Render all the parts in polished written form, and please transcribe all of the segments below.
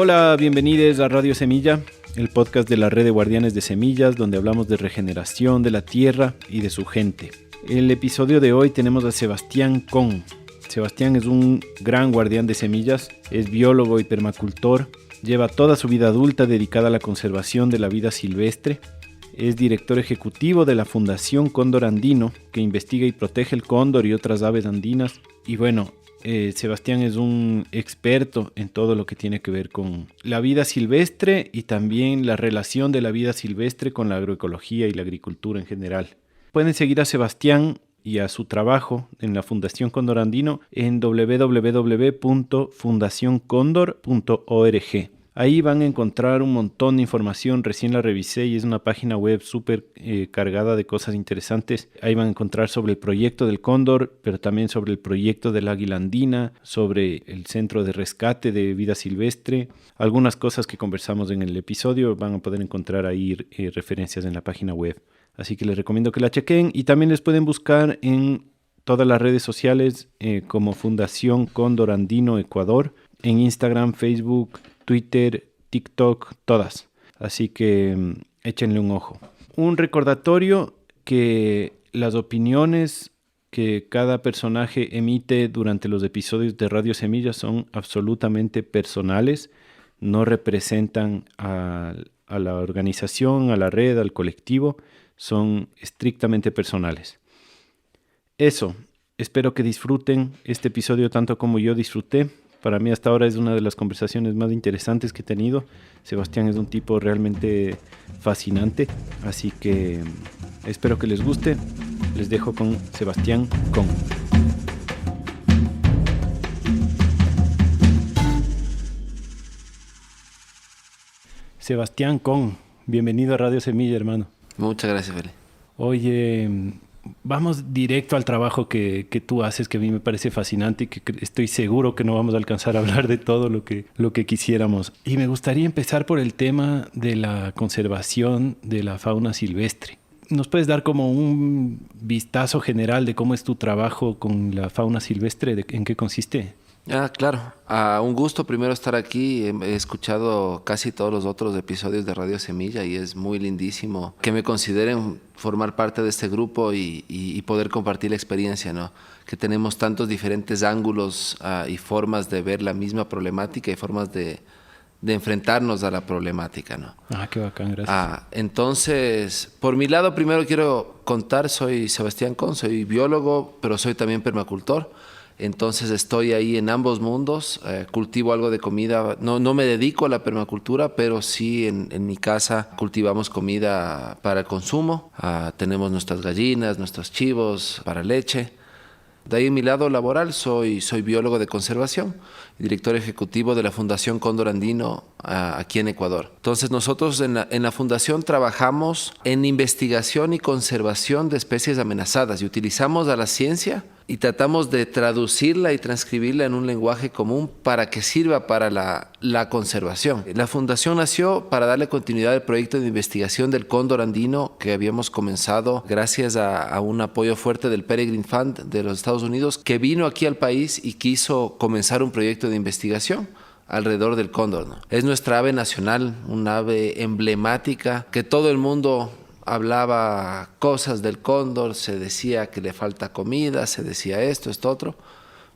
Hola, bienvenidos a Radio Semilla, el podcast de la red de guardianes de semillas, donde hablamos de regeneración de la tierra y de su gente. El episodio de hoy tenemos a Sebastián Con. Sebastián es un gran guardián de semillas, es biólogo y permacultor, lleva toda su vida adulta dedicada a la conservación de la vida silvestre. Es director ejecutivo de la Fundación Cóndor Andino, que investiga y protege el cóndor y otras aves andinas. Y bueno, Sebastián es un experto en todo lo que tiene que ver con la vida silvestre y también la relación de la vida silvestre con la agroecología y la agricultura en general. Pueden seguir a Sebastián y a su trabajo en la Fundación Cóndor Andino en www.fundacioncondor.org. Ahí van a encontrar un montón de información, recién la revisé y es una página web súper cargada de cosas interesantes. Ahí van a encontrar sobre el proyecto del cóndor, pero también sobre el proyecto del águila andina, sobre el centro de rescate de vida silvestre. Algunas cosas que conversamos en el episodio van a poder encontrar ahí referencias en la página web. Así que les recomiendo que la chequen y también les pueden buscar en todas las redes sociales como Fundación Cóndor Andino Ecuador, en Instagram, Facebook, Twitter, TikTok, todas. Así que échenle un ojo. Un recordatorio que las opiniones que cada personaje emite durante los episodios de Radio Semilla son absolutamente personales, no representan a la organización, a la red, al colectivo, son estrictamente personales. Eso, espero que disfruten este episodio tanto como yo disfruté. Para mí hasta ahora es una de las conversaciones más interesantes que he tenido. Sebastián es un tipo realmente fascinante, así que espero que les guste. Les dejo con Sebastián Con. Sebastián Con, bienvenido a Radio Semilla, hermano. Muchas gracias, Feli. Oye, vamos directo al trabajo que tú haces, que a mí me parece fascinante y que estoy seguro que no vamos a alcanzar a hablar de todo lo que quisiéramos. Y me gustaría empezar por el tema de la conservación de la fauna silvestre. ¿Nos puedes dar como un vistazo general de cómo es tu trabajo con la fauna silvestre? ¿En qué consiste? Claro. Un gusto primero estar aquí. He escuchado casi todos los otros episodios de Radio Semilla y es muy lindísimo que me consideren formar parte de este grupo y poder compartir la experiencia, ¿no? Que tenemos tantos diferentes ángulos y formas de ver la misma problemática y formas de enfrentarnos a la problemática, ¿no? Qué bacán, gracias. Entonces, por mi lado, primero quiero contar, soy Sebastián Con, soy biólogo, pero soy también permacultor. Entonces estoy ahí en ambos mundos, cultivo algo de comida, no me dedico a la permacultura, pero sí en mi casa cultivamos comida para el consumo, tenemos nuestras gallinas, nuestros chivos para leche. De ahí en mi lado laboral soy biólogo de conservación, director ejecutivo de la Fundación Cóndor Andino aquí en Ecuador. Entonces nosotros en la fundación trabajamos en investigación y conservación de especies amenazadas y utilizamos a la ciencia y tratamos de traducirla y transcribirla en un lenguaje común para que sirva para la conservación. La fundación nació para darle continuidad al proyecto de investigación del cóndor andino que habíamos comenzado gracias a un apoyo fuerte del Peregrine Fund de los Estados Unidos, que vino aquí al país y quiso comenzar un proyecto de investigación alrededor del cóndor, ¿no? Es nuestra ave nacional, una ave emblemática que todo el mundo hablaba cosas del cóndor, se decía que le falta comida, se decía esto, otro,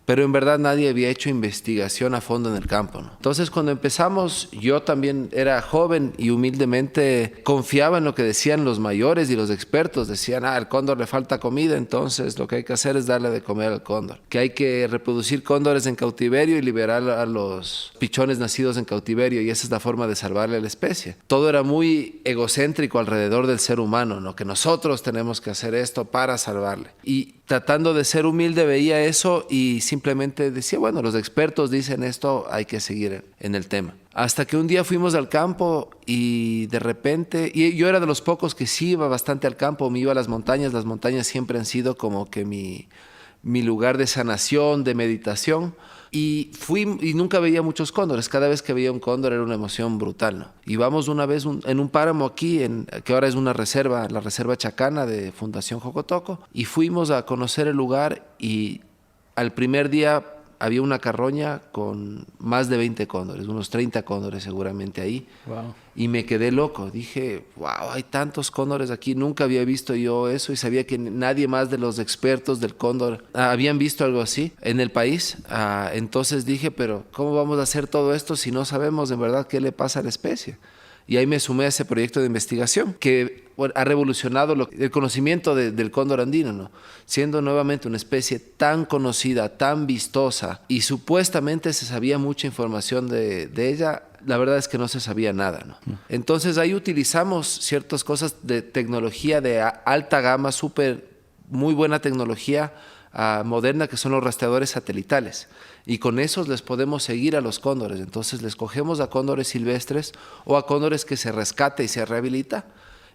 pero en verdad nadie había hecho investigación a fondo en el campo, ¿no? Entonces cuando empezamos, yo también era joven y humildemente confiaba en lo que decían los mayores y los expertos. Decían, al cóndor le falta comida, entonces lo que hay que hacer es darle de comer al cóndor, que hay que reproducir cóndores en cautiverio y liberar a los pichones nacidos en cautiverio, y esa es la forma de salvarle a la especie. Todo era muy egocéntrico alrededor del ser humano, ¿no? Que nosotros tenemos que hacer esto para salvarle. Y tratando de ser humilde veía eso y simplemente decía, bueno, los expertos dicen esto, hay que seguir en el tema. Hasta que un día fuimos al campo y de repente, y yo era de los pocos que sí iba bastante al campo, me iba a las montañas siempre han sido como que mi lugar de sanación, de meditación. Y fui y nunca veía muchos cóndores. Cada vez que veía un cóndor era una emoción brutal, ¿no? Íbamos una vez en un páramo aquí, que ahora es una reserva, la Reserva Chacana de Fundación Jocotoco, y fuimos a conocer el lugar y al primer día había una carroña con más de 20 cóndores, unos 30 cóndores seguramente ahí. Wow. Y me quedé loco. Dije, wow, hay tantos cóndores aquí. Nunca había visto yo eso y sabía que nadie más de los expertos del cóndor habían visto algo así en el país. Entonces dije, pero ¿cómo vamos a hacer todo esto si no sabemos en verdad qué le pasa a la especie? Y ahí me sumé a ese proyecto de investigación que ha revolucionado el conocimiento del cóndor andino, ¿no? Siendo nuevamente una especie tan conocida, tan vistosa y supuestamente se sabía mucha información de ella, la verdad es que no se sabía nada, ¿no? Entonces ahí utilizamos ciertas cosas de tecnología de alta gama, muy buena tecnología moderna, que son los rastreadores satelitales. Y con esos les podemos seguir a los cóndores. Entonces les cogemos a cóndores silvestres o a cóndores que se rescata y se rehabilita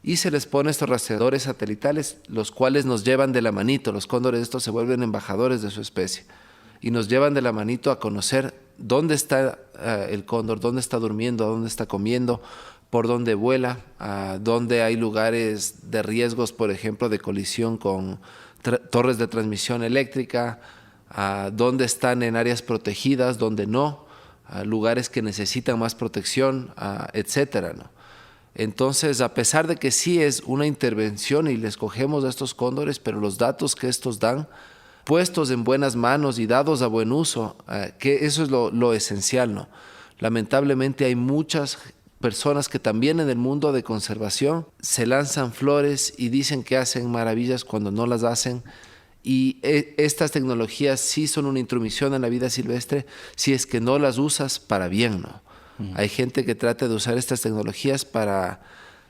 y se les pone estos rastreadores satelitales, los cuales nos llevan de la manito. Los cóndores estos se vuelven embajadores de su especie y nos llevan de la manito a conocer dónde está el cóndor, dónde está durmiendo, dónde está comiendo, por dónde vuela, dónde hay lugares de riesgos, por ejemplo, de colisión con torres de transmisión eléctrica, dónde están en áreas protegidas, dónde no, lugares que necesitan más protección, etcétera, ¿no? Entonces, a pesar de que sí es una intervención y les cogemos a estos cóndores, pero los datos que estos dan, puestos en buenas manos y dados a buen uso, que eso es lo esencial, ¿no? Lamentablemente hay muchas personas que también en el mundo de conservación se lanzan flores y dicen que hacen maravillas cuando no las hacen. Y estas tecnologías sí son una intromisión en la vida silvestre si es que no las usas para bien, ¿no? Hay gente que trata de usar estas tecnologías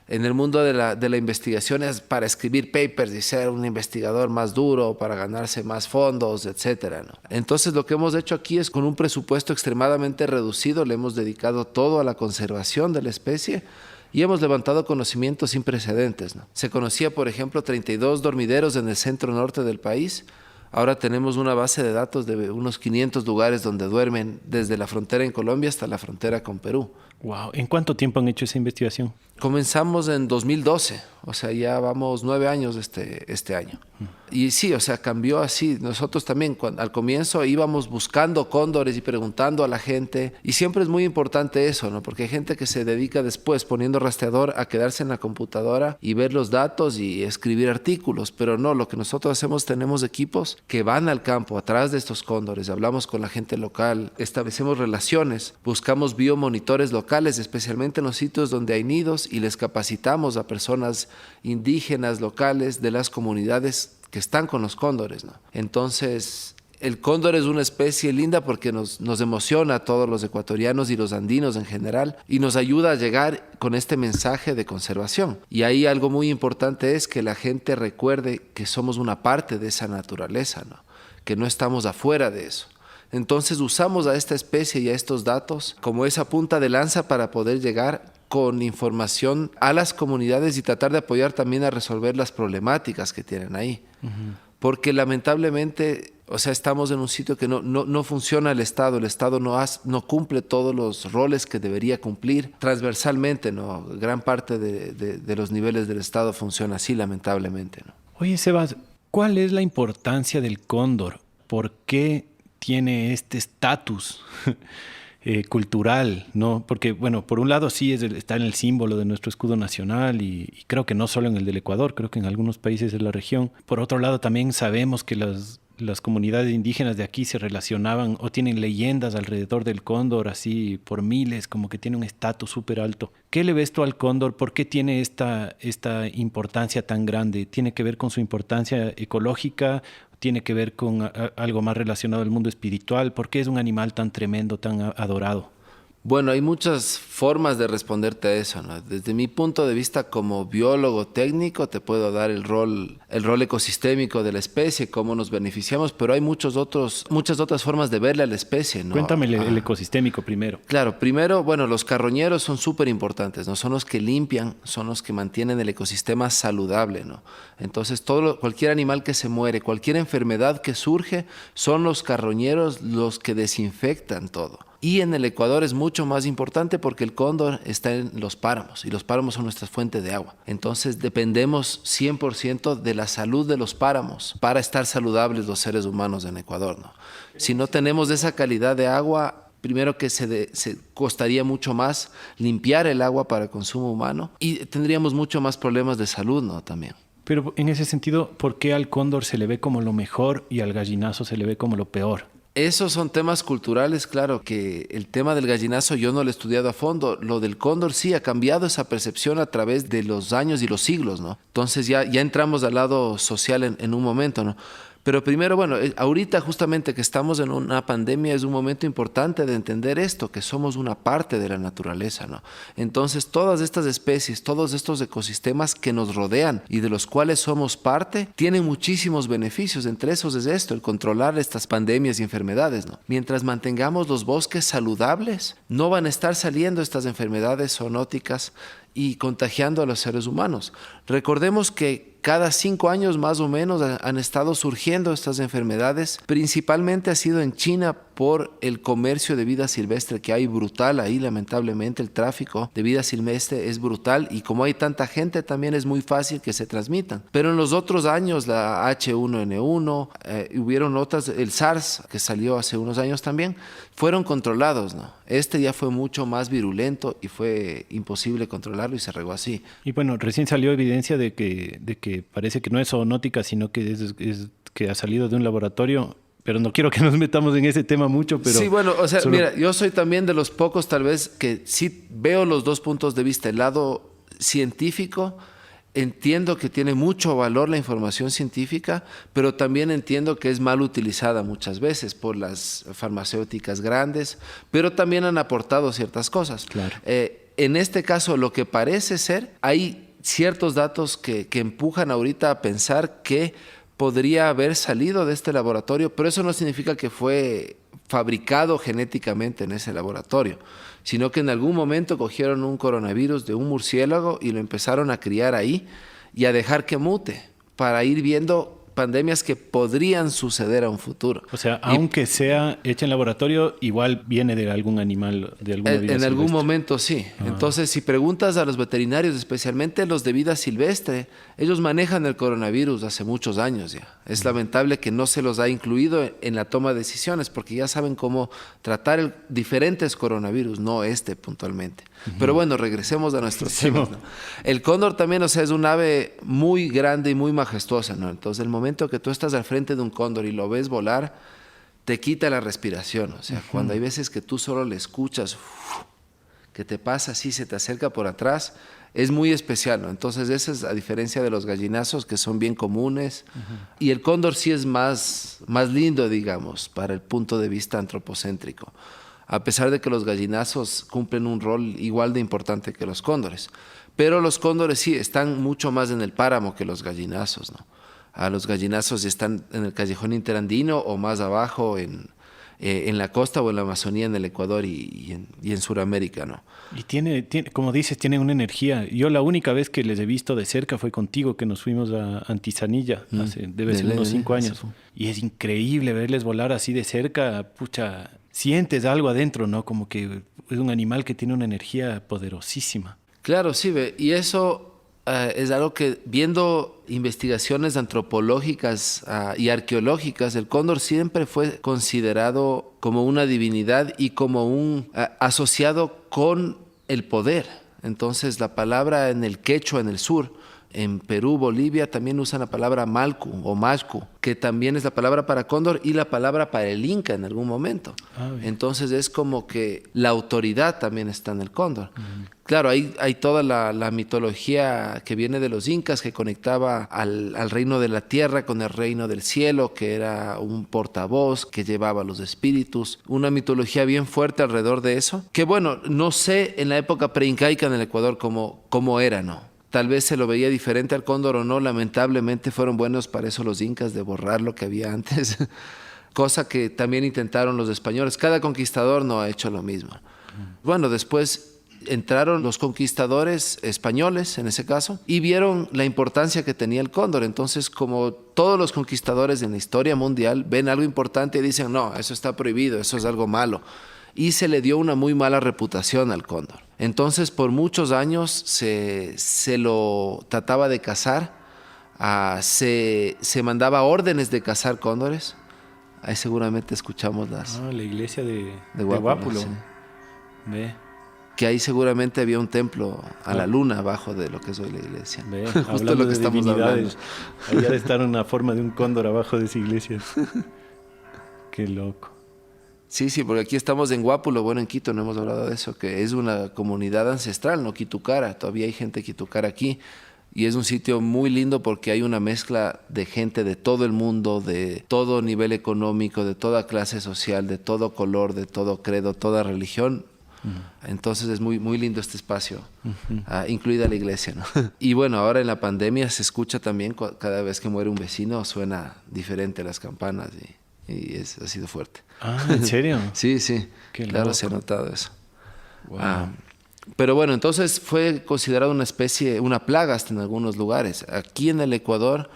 en el mundo de la investigación, es para escribir papers y ser un investigador más duro, para ganarse más fondos, etcétera, ¿no? Entonces lo que hemos hecho aquí es, con un presupuesto extremadamente reducido, le hemos dedicado todo a la conservación de la especie y hemos levantado conocimientos sin precedentes, ¿no? Se conocía, por ejemplo, 32 dormideros en el centro norte del país. Ahora tenemos una base de datos de unos 500 lugares donde duermen, desde la frontera en Colombia hasta la frontera con Perú. Wow. ¿En cuánto tiempo han hecho esa investigación? Comenzamos en 2012, o sea, ya vamos 9 años este año. Y sí, o sea, cambió así. Nosotros también, al comienzo íbamos buscando cóndores y preguntando a la gente. Y siempre es muy importante eso, ¿no? Porque hay gente que se dedica después, poniendo rastreador, a quedarse en la computadora y ver los datos y escribir artículos. Pero no, lo que nosotros hacemos, tenemos equipos que van al campo, atrás de estos cóndores. Hablamos con la gente local, establecemos relaciones, buscamos biomonitores locales, especialmente en los sitios donde hay nidos, y les capacitamos a personas indígenas locales de las comunidades que están con los cóndores, ¿no? Entonces, el cóndor es una especie linda porque nos emociona a todos los ecuatorianos y los andinos en general, y nos ayuda a llegar con este mensaje de conservación. Y ahí algo muy importante es que la gente recuerde que somos una parte de esa naturaleza, ¿no? Que no estamos afuera de eso. Entonces usamos a esta especie y a estos datos como esa punta de lanza para poder llegar con información a las comunidades y tratar de apoyar también a resolver las problemáticas que tienen ahí. Porque lamentablemente, o sea, estamos en un sitio que no funciona el Estado no cumple todos los roles que debería cumplir transversalmente, ¿no? Gran parte de los niveles del Estado funciona así, lamentablemente, ¿no? Oye, Sebas, ¿cuál es la importancia del cóndor? ¿Por qué tiene este estatus cultural, ¿no? Porque, bueno, por un lado sí está en el símbolo de nuestro escudo nacional y creo que no solo en el del Ecuador, creo que en algunos países de la región. Por otro lado, también sabemos que las comunidades indígenas de aquí se relacionaban o tienen leyendas alrededor del cóndor, así por miles, como que tiene un estatus súper alto. ¿Qué le ves tú al cóndor? ¿Por qué tiene esta importancia tan grande? ¿Tiene que ver con su importancia ecológica? ¿Tiene que ver con algo más relacionado al mundo espiritual? ¿Por qué es un animal tan tremendo, tan adorado? Bueno, hay muchas formas de responderte a eso, ¿no? Desde mi punto de vista como biólogo técnico te puedo dar el rol ecosistémico de la especie, cómo nos beneficiamos, pero hay muchas otras formas de verle a la especie, ¿no? Cuéntame el ecosistémico primero. Claro, primero, bueno, los carroñeros son súper importantes, ¿no? Son los que limpian, son los que mantienen el ecosistema saludable, ¿no? Entonces, cualquier animal que se muere, cualquier enfermedad que surge, son los carroñeros los que desinfectan todo. Y en el Ecuador es mucho más importante porque el cóndor está en los páramos y los páramos son nuestra fuente de agua. Entonces dependemos 100% de la salud de los páramos para estar saludables los seres humanos en Ecuador, ¿no? Si no tenemos esa calidad de agua, primero que se costaría mucho más limpiar el agua para el consumo humano y tendríamos mucho más problemas de salud, ¿no? También. Pero en ese sentido, ¿por qué al cóndor se le ve como lo mejor y al gallinazo se le ve como lo peor? Esos son temas culturales, claro, que el tema del gallinazo yo no lo he estudiado a fondo. Lo del cóndor sí ha cambiado esa percepción a través de los años y los siglos, ¿no? Entonces ya entramos al lado social en un momento, ¿no? Pero primero, bueno, ahorita justamente que estamos en una pandemia es un momento importante de entender esto, que somos una parte de la naturaleza, ¿no? Entonces, todas estas especies, todos estos ecosistemas que nos rodean y de los cuales somos parte, tienen muchísimos beneficios. Entre esos es esto, el controlar estas pandemias y enfermedades, ¿no? Mientras mantengamos los bosques saludables, no van a estar saliendo estas enfermedades zoonóticas y contagiando a los seres humanos. Recordemos que cada 5 años más o menos han estado surgiendo estas enfermedades. Principalmente ha sido en China por el comercio de vida silvestre que hay brutal ahí, lamentablemente el tráfico de vida silvestre es brutal y como hay tanta gente también es muy fácil que se transmitan. Pero en los otros años la H1N1, hubieron otras, el SARS que salió hace unos años también, fueron controlados, ¿no? Este ya fue mucho más virulento y fue imposible controlarlo y se regó así. Y bueno, recién salió evidencia de que parece que no es zoonótica, sino que que ha salido de un laboratorio, pero no quiero que nos metamos en ese tema mucho, pero... Sí, bueno, o sea, solo... mira, yo soy también de los pocos tal vez que sí veo los dos puntos de vista. El lado científico, entiendo que tiene mucho valor la información científica, pero también entiendo que es mal utilizada muchas veces por las farmacéuticas grandes, pero también han aportado ciertas cosas. Claro. En este caso, lo que parece ser, hay ciertos datos que empujan ahorita a pensar que podría haber salido de este laboratorio, pero eso no significa que fue fabricado genéticamente en ese laboratorio, sino que en algún momento cogieron un coronavirus de un murciélago y lo empezaron a criar ahí y a dejar que mute para ir viendo pandemias que podrían suceder a un futuro. O sea, aunque sea hecha en laboratorio, igual viene de algún animal, de alguna vida en algún silvestre. momento sí. Entonces, si preguntas a los veterinarios, especialmente los de vida silvestre, ellos manejan el coronavirus hace muchos años ya. Es lamentable que no se los ha incluido en la toma de decisiones porque ya saben cómo tratar diferentes coronavirus, no este puntualmente. Pero bueno, regresemos a nuestros temas, ¿no? El cóndor también, o sea, es un ave muy grande y muy majestuosa, ¿no? Entonces, el momento que tú estás al frente de un cóndor y lo ves volar, te quita la respiración. O sea, cuando hay veces que tú solo le escuchas, que te pasa así, se te acerca por atrás, es muy especial, ¿no? Entonces, esa es a diferencia de los gallinazos que son bien comunes. Y el cóndor sí es más lindo, digamos, para el punto de vista antropocéntrico, a pesar de que los gallinazos cumplen un rol igual de importante que los cóndores. Pero los cóndores sí están mucho más en el páramo que los gallinazos, ¿no? A los gallinazos están en el callejón interandino o más abajo en la costa o en la Amazonía, en el Ecuador y en Sudamérica, ¿no? Y tiene, como dices, tiene una energía. Yo la única vez que les he visto de cerca fue contigo, que nos fuimos a Antizanilla, debe ser unos 5 años. Y es increíble verles volar así de cerca, pucha, sientes algo adentro, ¿no? Como que es un animal que tiene una energía poderosísima. Claro, sí, y eso es algo que viendo investigaciones antropológicas y arqueológicas, el cóndor siempre fue considerado como una divinidad y como asociado con el poder. Entonces la palabra en el quechua, en el sur, en Perú, Bolivia, también usan la palabra malcu o mashcu, que también es la palabra para cóndor y la palabra para el inca en algún momento. Entonces es como que la autoridad también está en el cóndor. Claro, hay toda la mitología que viene de los incas que conectaba al reino de la tierra con el reino del cielo, que era un portavoz que llevaba los espíritus. Una mitología bien fuerte alrededor de eso. Que bueno, no sé en la época preincaica en el Ecuador cómo era, ¿no? Tal vez se lo veía diferente al cóndor o no. Lamentablemente fueron buenos para eso los incas de borrar lo que había antes. Cosa que también intentaron los españoles. Cada conquistador no ha hecho lo mismo. Bueno, después entraron los conquistadores españoles, en ese caso, y vieron la importancia que tenía el cóndor. Entonces, como todos los conquistadores en la historia mundial ven algo importante y dicen, no, eso está prohibido, eso es algo malo. y se le dio una muy mala reputación al cóndor. Entonces, por muchos años se lo trataba de cazar, se mandaba órdenes de cazar cóndores. Ahí seguramente escuchamos la iglesia de Guápulo. Sí. Ve. Que ahí seguramente había un templo a la luna abajo de lo que es hoy la iglesia. Ve, justo lo que estamos hablando. Había de estar una forma de un cóndor abajo de esa iglesia. Qué loco. Sí, porque aquí estamos en Guápulo, bueno, en Quito no hemos hablado de eso, que es una comunidad ancestral, ¿no? Quitucara, todavía hay gente Quitucara aquí. Y es un sitio muy lindo porque hay una mezcla de gente de todo el mundo, de todo nivel económico, de toda clase social, de todo color, de todo credo, toda religión. Entonces es muy, muy lindo este espacio, incluida la iglesia, ¿no? Y bueno, ahora en la pandemia se escucha también cada vez que muere un vecino, suena diferente las campanas y ha sido fuerte. Ah, ¿en serio? Sí. Qué claro, loco. se ha notado eso. Wow. Pero bueno, entonces fue considerado una especie, una plaga hasta en algunos lugares. Aquí en el Ecuador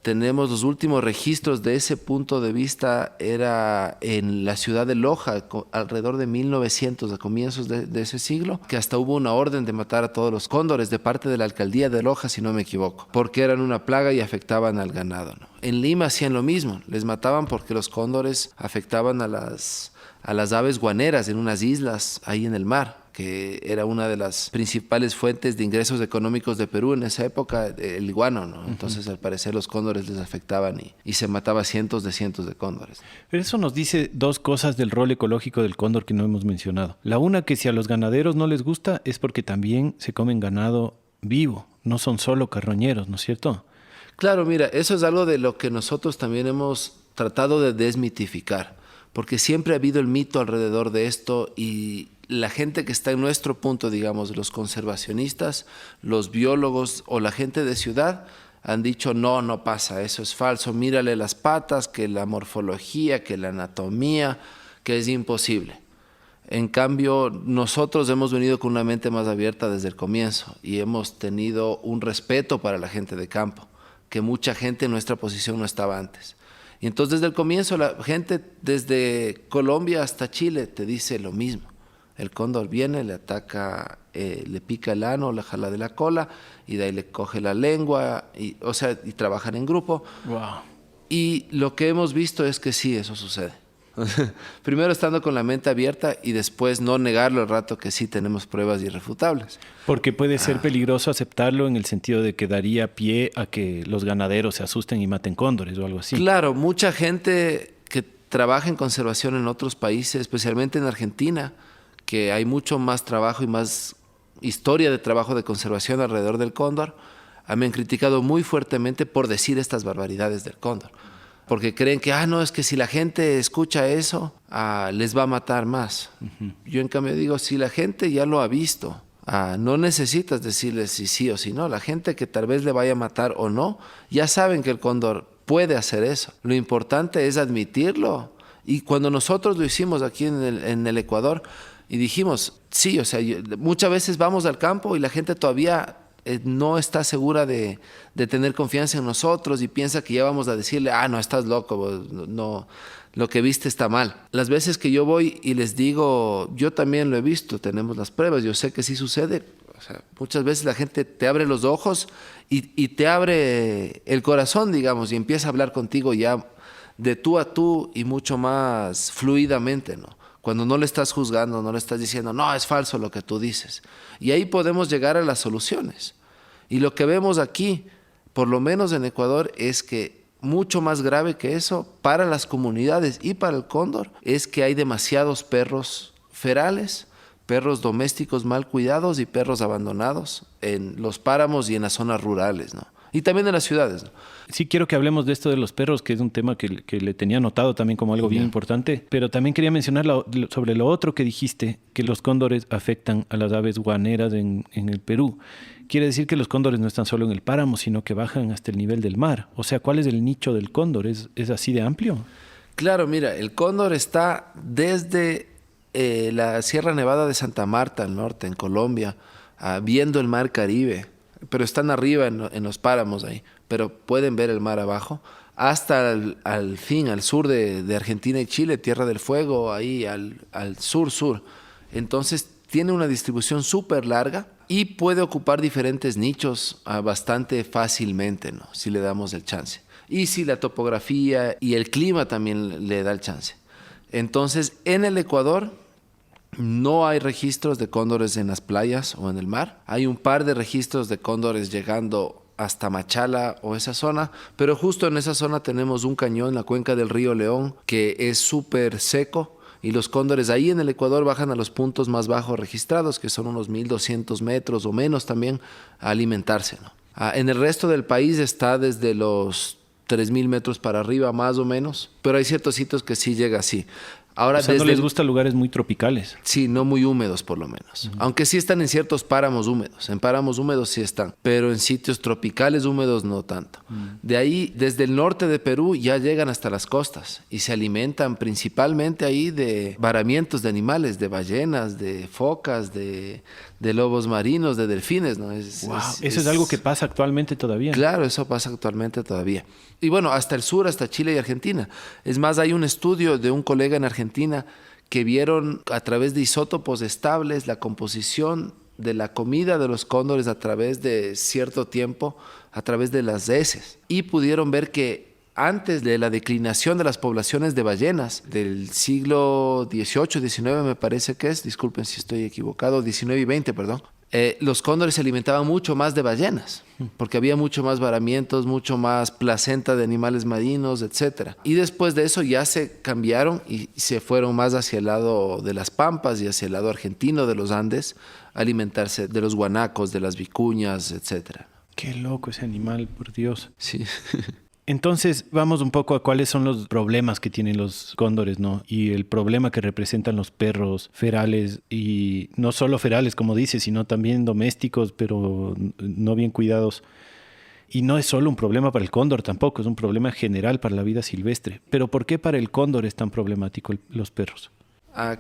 tenemos los últimos registros de ese punto de vista, era en la ciudad de Loja, alrededor de 1900, a comienzos de ese siglo, que hasta hubo una orden de matar a todos los cóndores de parte de la alcaldía de Loja, si no me equivoco, porque eran una plaga y afectaban al ganado, ¿no? En Lima hacían lo mismo, les mataban porque los cóndores afectaban a las aves guaneras en unas islas ahí en el mar, que era una de las principales fuentes de ingresos económicos de Perú en esa época, el iguano, ¿no? Entonces, al parecer, los cóndores les afectaban y se mataba cientos de cóndores. Pero eso nos dice dos cosas del rol ecológico del cóndor que no hemos mencionado. La una, que si a los ganaderos no les gusta es porque también se comen ganado vivo, no son solo carroñeros, ¿no es cierto? Claro, mira, eso es algo de lo que nosotros también hemos tratado de desmitificar, porque siempre ha habido el mito alrededor de esto y la gente que está en nuestro punto, digamos, los conservacionistas, los biólogos o la gente de ciudad han dicho no pasa, eso es falso, mírale las patas, que la morfología, que la anatomía, que es imposible. En cambio, nosotros hemos venido con una mente más abierta desde el comienzo y hemos tenido un respeto para la gente de campo, que mucha gente en nuestra posición no estaba antes. Y entonces desde el comienzo la gente desde Colombia hasta Chile te dice lo mismo. El cóndor viene, le ataca, le pica el ano, la jala de la cola y de ahí le coge la lengua, y trabajan en grupo. Wow. Y lo que hemos visto es que sí, eso sucede. Primero estando con la mente abierta y después no negarlo al rato que sí tenemos pruebas irrefutables. Porque puede ser peligroso aceptarlo en el sentido de que daría pie a que los ganaderos se asusten y maten cóndores o algo así. Claro, mucha gente que trabaja en conservación en otros países, especialmente en Argentina, que hay mucho más trabajo y más historia de trabajo de conservación alrededor del cóndor, me han criticado muy fuertemente por decir estas barbaridades del cóndor. Porque creen que, no, es que si la gente escucha eso, les va a matar más. Yo en cambio digo, si la gente ya lo ha visto, no necesitas decirles si sí o si no. La gente que tal vez le vaya a matar o no, ya saben que el cóndor puede hacer eso. Lo importante es admitirlo. Y cuando nosotros lo hicimos aquí en el Ecuador, y dijimos, sí, muchas veces vamos al campo y la gente todavía no está segura de tener confianza en nosotros y piensa que ya vamos a decirle, no, estás loco, no, lo que viste está mal. Las veces que yo voy y les digo, yo también lo he visto, tenemos las pruebas, yo sé que sí sucede. Muchas veces la gente te abre los ojos y te abre el corazón, digamos, y empieza a hablar contigo ya de tú a tú y mucho más fluidamente, ¿no? Cuando no le estás juzgando, no le estás diciendo, no, es falso lo que tú dices. Y ahí podemos llegar a las soluciones. Y lo que vemos aquí, por lo menos en Ecuador, es que mucho más grave que eso para las comunidades y para el cóndor es que hay demasiados perros ferales, perros domésticos mal cuidados y perros abandonados en los páramos y en las zonas rurales, ¿no? Y también en las ciudades, ¿no? Sí, quiero que hablemos de esto de los perros, que es un tema que le tenía anotado también como algo bien importante, pero también quería mencionar sobre lo otro que dijiste, que los cóndores afectan a las aves guaneras en el Perú. Quiere decir que los cóndores no están solo en el páramo, sino que bajan hasta el nivel del mar. O sea, ¿cuál es el nicho del cóndor? ¿Es así de amplio? Claro, mira, el cóndor está desde la Sierra Nevada de Santa Marta, al norte, en Colombia, viendo el mar Caribe, pero están arriba en los páramos ahí, pero pueden ver el mar abajo, hasta al fin, al sur de Argentina y Chile, Tierra del Fuego, ahí al sur. Entonces tiene una distribución súper larga y puede ocupar diferentes nichos bastante fácilmente, ¿no? Si le damos el chance. Y si la topografía y el clima también le da el chance. Entonces, en el Ecuador no hay registros de cóndores en las playas o en el mar. Hay un par de registros de cóndores llegando hasta Machala o esa zona, pero justo en esa zona tenemos un cañón, la cuenca del río León, que es súper seco. Y los cóndores ahí en el Ecuador bajan a los puntos más bajos registrados, que son unos 1.200 metros o menos también, a alimentarse, ¿no? En el resto del país está desde los 3.000 metros para arriba, más o menos, pero hay ciertos sitios que sí llega así. Ahora, o sea, no les gustan lugares muy tropicales. Sí, no muy húmedos por lo menos. Aunque sí están en ciertos páramos húmedos. En páramos húmedos sí están, pero en sitios tropicales húmedos no tanto. De ahí, desde el norte de Perú, ya llegan hasta las costas y se alimentan principalmente ahí de varamientos de animales, de ballenas, de focas, de lobos marinos, de delfines, ¿no? Eso es algo que pasa actualmente todavía. Claro, eso pasa actualmente todavía. Y bueno, hasta el sur, hasta Chile y Argentina. Es más, hay un estudio de un colega en Argentina que vieron a través de isótopos estables la composición de la comida de los cóndores a través de cierto tiempo, a través de las heces. Y pudieron ver que antes de la declinación de las poblaciones de ballenas del siglo XVIII, XIX me parece que es, disculpen si estoy equivocado, XIX y XX, perdón, los cóndores se alimentaban mucho más de ballenas, porque había mucho más varamientos, mucho más placenta de animales marinos, etc. Y después de eso ya se cambiaron y se fueron más hacia el lado de las pampas y hacia el lado argentino de los Andes, a alimentarse de los guanacos, de las vicuñas, etc. Qué loco ese animal, por Dios. Sí. Entonces, vamos un poco a cuáles son los problemas que tienen los cóndores, ¿no? Y el problema que representan los perros ferales, y no solo ferales, como dices, sino también domésticos, pero no bien cuidados. Y no es solo un problema para el cóndor tampoco, es un problema general para la vida silvestre. Pero ¿por qué para el cóndor es tan problemático los perros?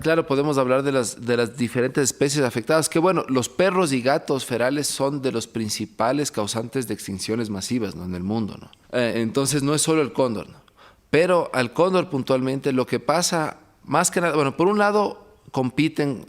Claro, podemos hablar de las diferentes especies afectadas, que bueno, los perros y gatos ferales son de los principales causantes de extinciones masivas, ¿no? En el mundo, ¿no? Entonces no es solo el cóndor, ¿no? Pero al cóndor puntualmente lo que pasa, más que nada, bueno, por un lado compiten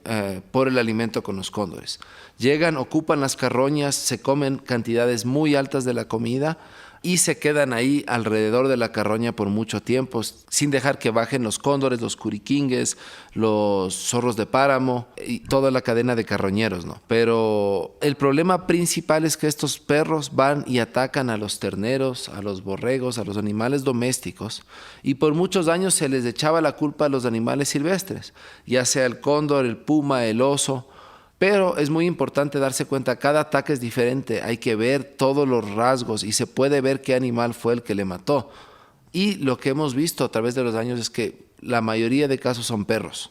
por el alimento con los cóndores. Llegan, ocupan las carroñas, se comen cantidades muy altas de la comida y se quedan ahí alrededor de la carroña por mucho tiempo, sin dejar que bajen los cóndores, los curiquingues, los zorros de páramo y toda la cadena de carroñeros, ¿no? Pero el problema principal es que estos perros van y atacan a los terneros, a los borregos, a los animales domésticos, y por muchos años se les echaba la culpa a los animales silvestres, ya sea el cóndor, el puma, el oso. Pero es muy importante darse cuenta, cada ataque es diferente, hay que ver todos los rasgos y se puede ver qué animal fue el que le mató. Y lo que hemos visto a través de los años es que la mayoría de casos son perros.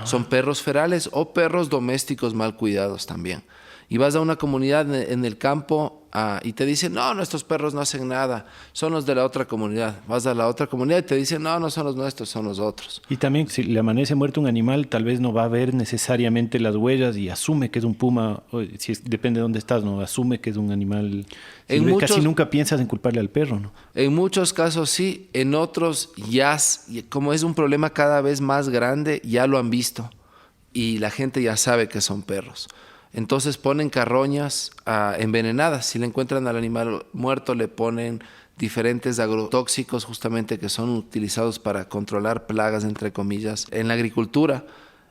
Son perros ferales o perros domésticos mal cuidados también. Y vas a una comunidad en el campo y te dicen, no, nuestros perros no hacen nada, son los de la otra comunidad. Vas a la otra comunidad y te dicen, no, no son los nuestros, son los otros. Y también si le amanece muerto un animal, tal vez no va a ver necesariamente las huellas y asume que es un puma, depende de dónde estás, ¿no? Asume que es un animal. Casi nunca piensas en culparle al perro, ¿no? En muchos casos sí, en otros ya, como es un problema cada vez más grande, ya lo han visto y la gente ya sabe que son perros. Entonces ponen carroñas envenenadas. Si le encuentran al animal muerto, le ponen diferentes agrotóxicos justamente que son utilizados para controlar plagas, entre comillas, en la agricultura.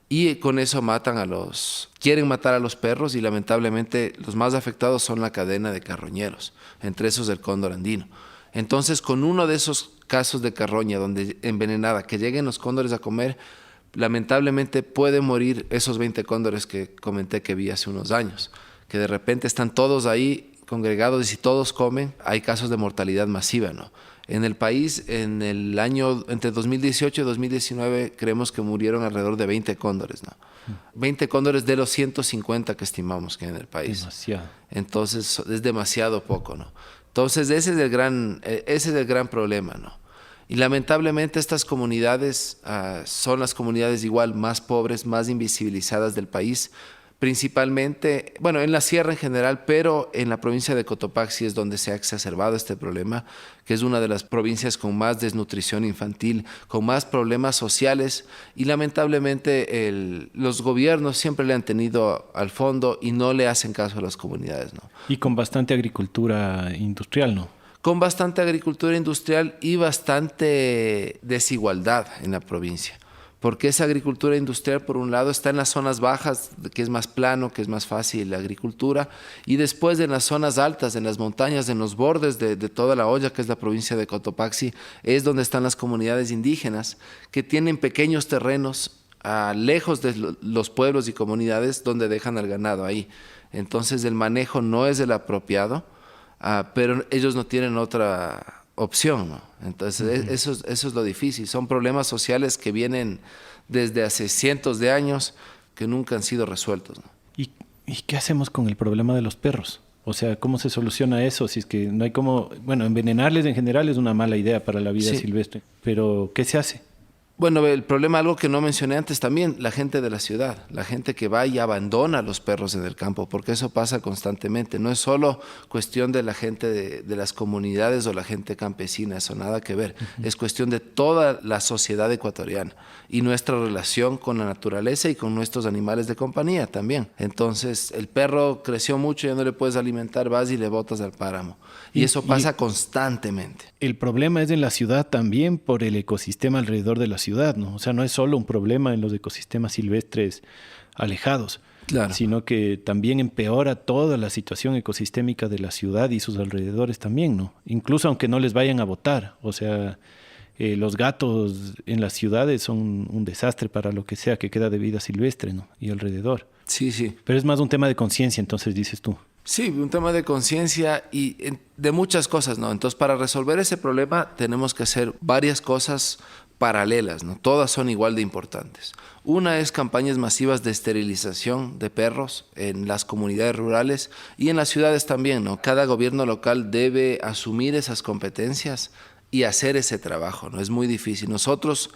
Y con eso quieren matar a los perros y lamentablemente los más afectados son la cadena de carroñeros, entre esos el cóndor andino. Entonces con uno de esos casos de carroña envenenada, que lleguen los cóndores a comer, lamentablemente pueden morir esos 20 cóndores que comenté que vi hace unos años, que de repente están todos ahí congregados y si todos comen, hay casos de mortalidad masiva, ¿no? En el país, en el año entre 2018 y 2019, creemos que murieron alrededor de 20 cóndores, ¿no? 20 cóndores de los 150 que estimamos que hay en el país. Demasiado. Entonces es demasiado poco, ¿no? Entonces ese es el gran problema, ¿no? Y lamentablemente estas comunidades son las comunidades igual más pobres, más invisibilizadas del país, principalmente, bueno, en la sierra en general, pero en la provincia de Cotopaxi es donde se ha exacerbado este problema, que es una de las provincias con más desnutrición infantil, con más problemas sociales, y lamentablemente los gobiernos siempre le han tenido al fondo y no le hacen caso a las comunidades, ¿no? Y con bastante agricultura industrial, ¿no? Con bastante agricultura industrial y bastante desigualdad en la provincia. Porque esa agricultura industrial, por un lado, está en las zonas bajas, que es más plano, que es más fácil la agricultura, y después en las zonas altas, en las montañas, en los bordes de toda la olla, que es la provincia de Cotopaxi, es donde están las comunidades indígenas, que tienen pequeños terrenos lejos de los pueblos y comunidades donde dejan al ganado ahí. Entonces el manejo no es el apropiado, pero ellos no tienen otra opción, ¿no? Entonces eso es lo difícil. Son problemas sociales que vienen desde hace cientos de años que nunca han sido resueltos, ¿no? ¿Y qué hacemos con el problema de los perros? O sea, ¿cómo se soluciona eso? Si es que no hay como... Bueno, envenenarles en general es una mala idea para la vida silvestre, pero ¿qué se hace? Bueno, el problema, algo que no mencioné antes también, la gente de la ciudad, la gente que va y abandona a los perros en el campo, porque eso pasa constantemente. No es solo cuestión de la gente de las comunidades o la gente campesina, eso nada que ver. Es cuestión de toda la sociedad ecuatoriana y nuestra relación con la naturaleza y con nuestros animales de compañía también. Entonces, el perro creció mucho, ya no le puedes alimentar, vas y le botas al páramo. Y eso pasa constantemente. El problema es en la ciudad también por el ecosistema alrededor de la ciudad, ¿no? O sea, no es solo un problema en los ecosistemas silvestres alejados, Claro. sino que también empeora toda la situación ecosistémica de la ciudad y sus alrededores también, ¿no? Incluso aunque no les vayan a botar, o sea, los gatos en las ciudades son un desastre para lo que sea que queda de vida silvestre, ¿no? Y alrededor. Sí, sí. Pero es más un tema de conciencia, entonces dices tú. Sí, un tema de conciencia y de muchas cosas, ¿no? Entonces, para resolver ese problema tenemos que hacer varias cosas paralelas, ¿no? Todas son igual de importantes. Una es campañas masivas de esterilización de perros en las comunidades rurales y en las ciudades también, ¿no? Cada gobierno local debe asumir esas competencias y hacer ese trabajo, ¿no? Es muy difícil. Nosotros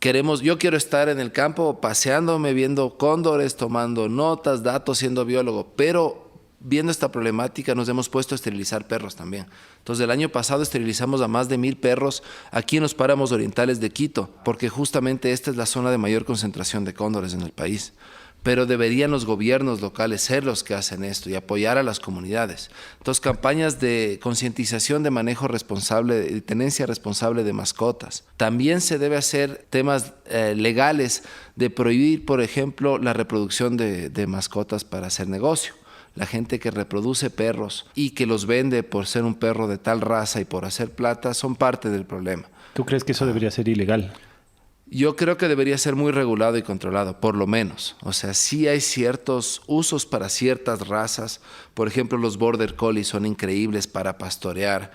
yo quiero estar en el campo paseándome, viendo cóndores, tomando notas, datos, siendo biólogo, pero viendo esta problemática nos hemos puesto a esterilizar perros también. Entonces el año pasado esterilizamos a más de 1000 perros aquí en los páramos orientales de Quito, porque justamente esta es la zona de mayor concentración de cóndores en el país. Pero deberían los gobiernos locales ser los que hacen esto y apoyar a las comunidades. Entonces, campañas de concientización de manejo responsable, de tenencia responsable de mascotas. También se debe hacer temas legales de prohibir, por ejemplo, la reproducción de mascotas para hacer negocio. La gente que reproduce perros y que los vende por ser un perro de tal raza y por hacer plata son parte del problema. ¿Tú crees que eso debería ser ilegal? Yo creo que debería ser muy regulado y controlado, por lo menos. O sea, sí hay ciertos usos para ciertas razas. Por ejemplo, los border collies son increíbles para pastorear.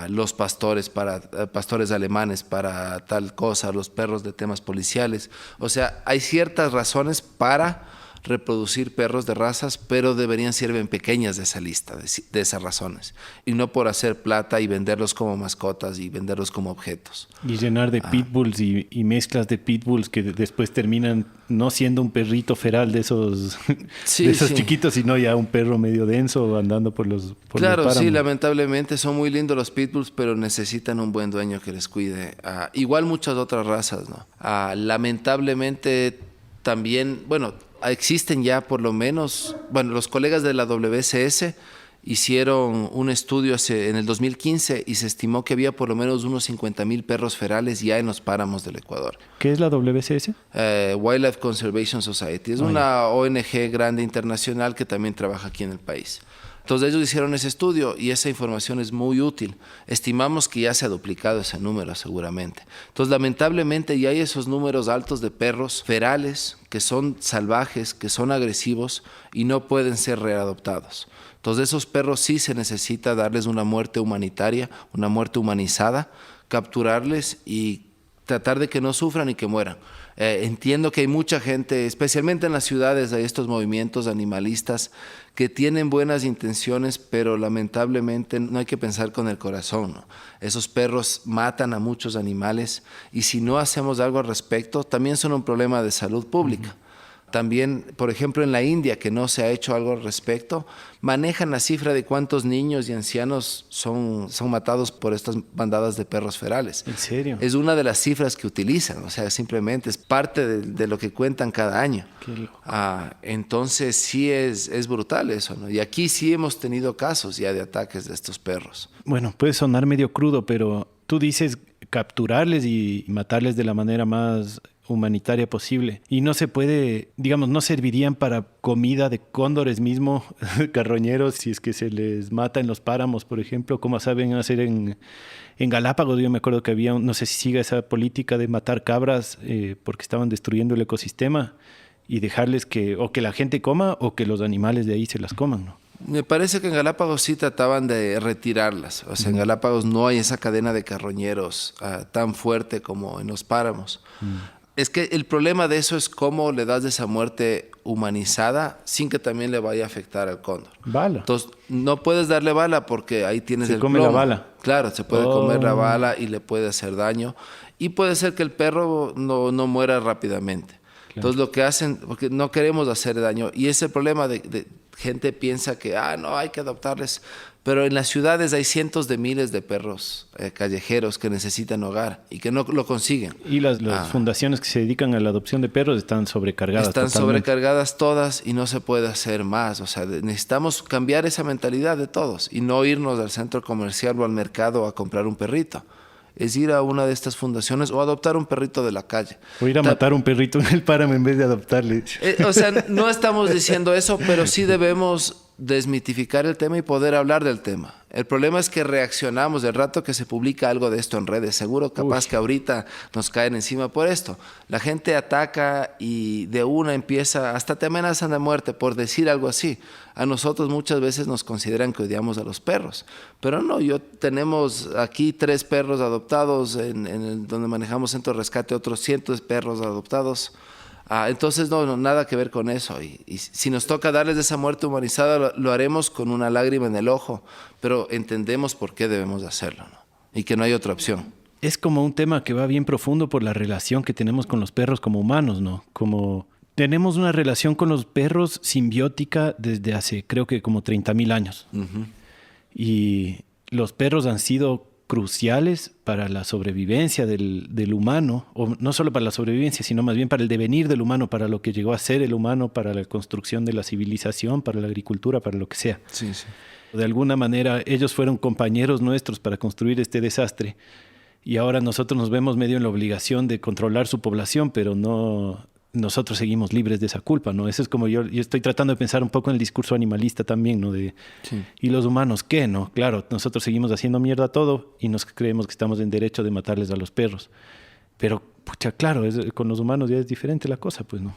Los pastores pastores alemanes para tal cosa, los perros de temas policiales. O sea, hay ciertas razones para reproducir perros de razas, pero deberían ser bien pequeñas de esa lista, de esas razones, y no por hacer plata y venderlos como mascotas y venderlos como objetos. Y llenar de pitbulls y mezclas de pitbulls que después terminan no siendo un perrito feral de esos, sí, de esos sí. chiquitos, sino ya un perro medio denso andando por los Claro, sí, páramos. lamentablemente son muy lindos los pitbulls, pero necesitan un buen dueño que les cuide. Igual muchas otras razas, ¿no? Lamentablemente también, bueno, existen ya por lo menos, bueno, los colegas de la WCS hicieron un estudio en el 2015 y se estimó que había por lo menos unos 50,000 perros ferales ya en los páramos del Ecuador. ¿Qué es la WCS? Wildlife Conservation Society. Es una ONG grande internacional que también trabaja aquí en el país. Entonces ellos hicieron ese estudio y esa información es muy útil. Estimamos que ya se ha duplicado ese número seguramente. Entonces lamentablemente ya hay esos números altos de perros ferales que son salvajes, que son agresivos y no pueden ser readoptados. Entonces esos perros sí se necesita darles una muerte humanitaria, una muerte humanizada, capturarles y tratar de que no sufran y que mueran. Entiendo que hay mucha gente, especialmente en las ciudades, hay estos movimientos animalistas que tienen buenas intenciones, pero lamentablemente no hay que pensar con el corazón, ¿no? Esos perros matan a muchos animales y si no hacemos algo al respecto, también son un problema de salud pública. También, por ejemplo, en la India, que no se ha hecho algo al respecto, manejan la cifra de cuántos niños y ancianos son matados por estas bandadas de perros ferales. ¿En serio? Es una de las cifras que utilizan, o sea, simplemente es parte de lo que cuentan cada año. Qué loco. Entonces sí es brutal eso, ¿no? Y aquí sí hemos tenido casos ya de ataques de estos perros. Bueno, puede sonar medio crudo, pero tú dices capturarles y matarles de la manera más humanitaria posible. Y no se puede, digamos, no servirían para comida de cóndores mismo, carroñeros, si es que se les mata en los páramos, por ejemplo, como saben hacer en Galápagos. Yo me acuerdo que había, no sé si siga esa política de matar cabras porque estaban destruyendo el ecosistema y dejarles o que la gente coma o que los animales de ahí se las coman, ¿no? Me parece que en Galápagos sí trataban de retirarlas. O sea, en Galápagos no hay esa cadena de carroñeros tan fuerte como en los páramos. Es que el problema de eso es cómo le das esa muerte humanizada sin que también le vaya a afectar al cóndor. Bala. Entonces, no puedes darle bala porque ahí tienes Se el come plomo. la bala. Claro, se puede comer la bala y le puede hacer daño. Y puede ser que el perro no muera rápidamente. Claro. Entonces, lo que hacen, porque no queremos hacer daño. Y ese problema de gente piensa que, no, hay que adoptarles. Pero en las ciudades hay cientos de miles de perros callejeros que necesitan hogar y que no lo consiguen. Y las fundaciones que se dedican a la adopción de perros están sobrecargadas. Están sobrecargadas todas y no se puede hacer más. O sea, necesitamos cambiar esa mentalidad de todos y no irnos al centro comercial o al mercado a comprar un perrito. Es ir a una de estas fundaciones o adoptar un perrito de la calle. O ir a matar un perrito en el páramo en vez de adoptarle. O sea, no estamos diciendo eso, pero sí debemos desmitificar el tema y poder hablar del tema. El problema es que reaccionamos del rato que se publica algo de esto en redes. Seguro, capaz que ahorita nos caen encima por esto. La gente ataca y de una empieza, hasta te amenazan de muerte por decir algo así. A nosotros muchas veces nos consideran que odiamos a los perros. Pero no, tenemos aquí 3 perros adoptados, donde manejamos centro de rescate, otros cientos de perros adoptados. Entonces, no, nada que ver con eso. Y si nos toca darles esa muerte humanizada, lo haremos con una lágrima en el ojo, pero entendemos por qué debemos hacerlo, ¿no? Y que no hay otra opción. Es como un tema que va bien profundo por la relación que tenemos con los perros como humanos, ¿no? Como tenemos una relación con los perros simbiótica desde hace, creo que como 30,000 años. Uh-huh. Y los perros han sido cruciales para la sobrevivencia del humano, o no solo para la sobrevivencia, sino más bien para el devenir del humano, para lo que llegó a ser el humano, para la construcción de la civilización, para la agricultura, para lo que sea. Sí, sí. De alguna manera, ellos fueron compañeros nuestros para construir este desastre y ahora nosotros nos vemos medio en la obligación de controlar su población, pero no... Nosotros seguimos libres de esa culpa, ¿no? Eso es como yo estoy tratando de pensar un poco en el discurso animalista también, ¿no? Sí. ¿Y los humanos qué, no? Claro, nosotros seguimos haciendo mierda todo y nos creemos que estamos en derecho de matarles a los perros. Pero, pucha, claro, con los humanos ya es diferente la cosa, pues, ¿no?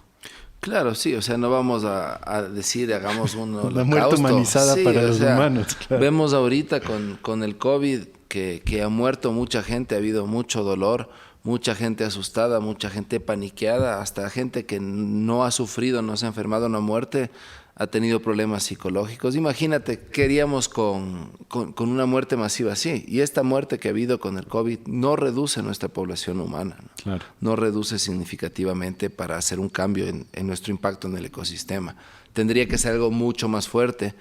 Claro, sí, o sea, no vamos a decir, hagamos un holocausto. La muerte humanizada para los humanos, claro. Vemos ahorita con el COVID que ha muerto mucha gente, ha habido mucho dolor, mucha gente asustada, mucha gente paniqueada, hasta gente que no ha sufrido, no se ha enfermado, no ha muerto, ha tenido problemas psicológicos. Imagínate, ¿qué haríamos con una muerte masiva así? Y esta muerte que ha habido con el COVID no reduce nuestra población humana, ¿no? Claro. No reduce significativamente para hacer un cambio en nuestro impacto en el ecosistema. Tendría que ser algo mucho más fuerte,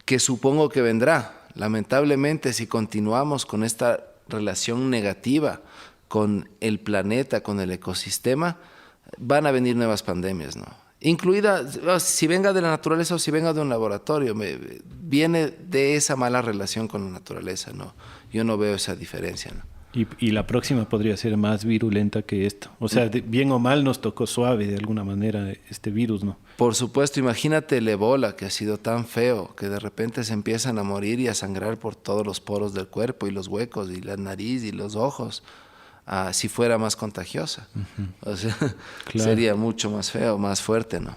que supongo que vendrá. Lamentablemente, si continuamos con esta relación negativa con el planeta, con el ecosistema, van a venir nuevas pandemias, ¿no? Incluida, si venga de la naturaleza o si venga de un laboratorio, viene de esa mala relación con la naturaleza, ¿no? Yo no veo esa diferencia, ¿no? Y la próxima podría ser más virulenta que esto. O sea, bien o mal nos tocó suave de alguna manera este virus, ¿no? Por supuesto, imagínate el ébola, que ha sido tan feo, que de repente se empiezan a morir y a sangrar por todos los poros del cuerpo y los huecos y la nariz y los ojos. Si fuera más contagiosa. Uh-huh. O sea, claro, sería mucho más feo, más fuerte, ¿no?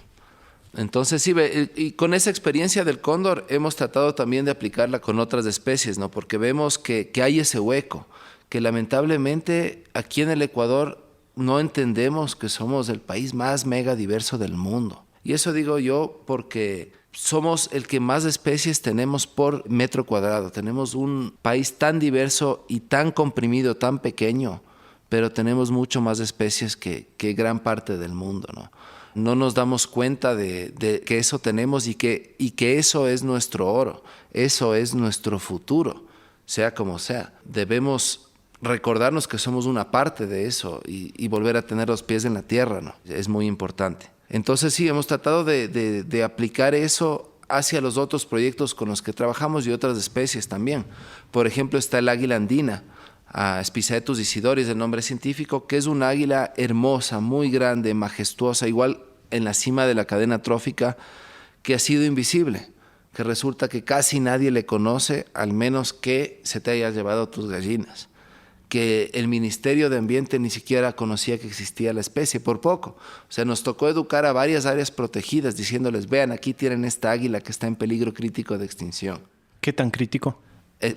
Entonces, sí, y con esa experiencia del cóndor hemos tratado también de aplicarla con otras especies, ¿no? Porque vemos que hay ese hueco, que lamentablemente aquí en el Ecuador no entendemos que somos el país más mega diverso del mundo. Y eso digo yo porque somos el que más especies tenemos por metro cuadrado. Tenemos un país tan diverso y tan comprimido, tan pequeño, pero tenemos mucho más especies que gran parte del mundo, ¿no? No nos damos cuenta de que eso tenemos y que eso es nuestro oro, eso es nuestro futuro, sea como sea. Debemos recordarnos que somos una parte de eso y volver a tener los pies en la tierra, ¿no? Es muy importante. Entonces sí, hemos tratado de aplicar eso hacia los otros proyectos con los que trabajamos y otras especies también. Por ejemplo, está el águila andina, Spizaetus isidoris, el nombre científico, que es un águila hermosa, muy grande, majestuosa, igual en la cima de la cadena trófica, que ha sido invisible, que resulta que casi nadie le conoce, al menos que se te hayas llevado tus gallinas, que el Ministerio de Ambiente ni siquiera conocía que existía la especie, por poco. O sea, nos tocó educar a varias áreas protegidas, diciéndoles, vean, aquí tienen esta águila que está en peligro crítico de extinción. ¿Qué tan crítico?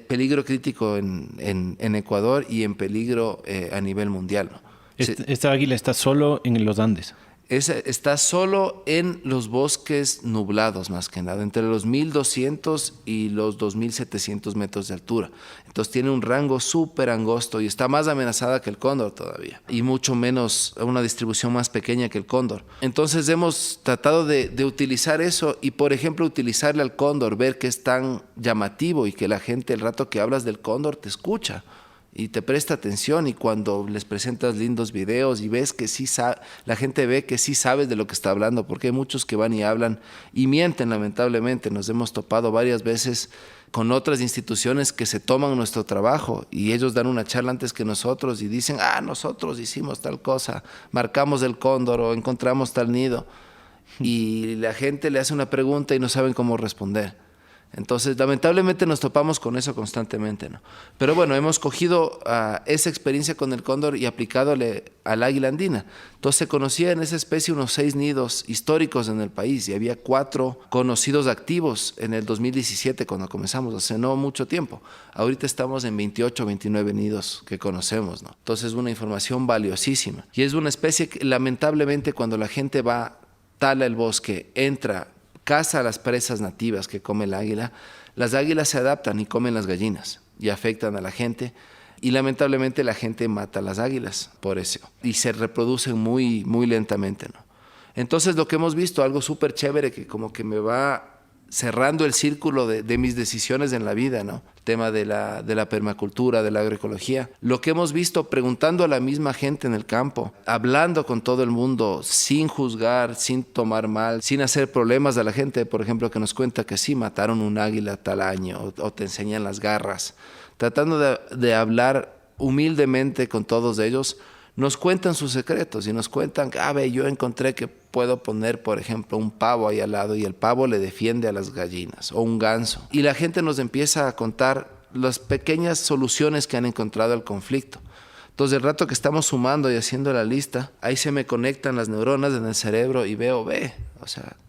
Peligro crítico en Ecuador y en peligro a nivel mundial, ¿no? Esta águila está solo en los Andes. Está solo en los bosques nublados, más que nada, entre los 1.200 y los 2.700 metros de altura. Entonces tiene un rango súper angosto y está más amenazada que el cóndor todavía, y mucho menos, una distribución más pequeña que el cóndor. Entonces hemos tratado de utilizar eso y, por ejemplo, utilizarle al cóndor, ver que es tan llamativo y que la gente, el rato que hablas del cóndor, te escucha y te presta atención, y cuando les presentas lindos videos y ves que sí la gente ve que sí sabes de lo que está hablando, porque hay muchos que van y hablan y mienten, lamentablemente. Nos hemos topado varias veces con otras instituciones que se toman nuestro trabajo y ellos dan una charla antes que nosotros y dicen, nosotros hicimos tal cosa, marcamos el cóndor o encontramos tal nido, y la gente le hace una pregunta y no saben cómo responder. Entonces, lamentablemente nos topamos con eso constantemente, ¿no? Pero bueno, hemos cogido esa experiencia con el cóndor y aplicadole al águila andina. Entonces, se conocía en esa especie unos 6 nidos históricos en el país y había 4 conocidos activos en el 2017 cuando comenzamos, hace no mucho tiempo. Ahorita estamos en 28, 29 nidos que conocemos, ¿no? Entonces, es una información valiosísima. Y es una especie que, lamentablemente, cuando la gente va, tala el bosque, entra, caza a las presas nativas que come el águila, las águilas se adaptan y comen las gallinas y afectan a la gente, y lamentablemente la gente mata a las águilas por eso y se reproducen muy, muy lentamente, ¿no? Entonces, lo que hemos visto, algo súper chévere que como que me va cerrando el círculo de mis decisiones en la vida, ¿no? El tema de la permacultura, de la agroecología. Lo que hemos visto, preguntando a la misma gente en el campo, hablando con todo el mundo, sin juzgar, sin tomar mal, sin hacer problemas a la gente, por ejemplo, que nos cuenta que sí, mataron un águila tal año, o te enseñan las garras. Tratando de hablar humildemente con todos ellos, nos cuentan sus secretos y nos cuentan, yo encontré que puedo poner, por ejemplo, un pavo ahí al lado y el pavo le defiende a las gallinas, o un ganso. Y la gente nos empieza a contar las pequeñas soluciones que han encontrado al conflicto. Entonces, el rato que estamos sumando y haciendo la lista, ahí se me conectan las neuronas en el cerebro y veo,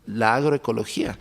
la agroecología.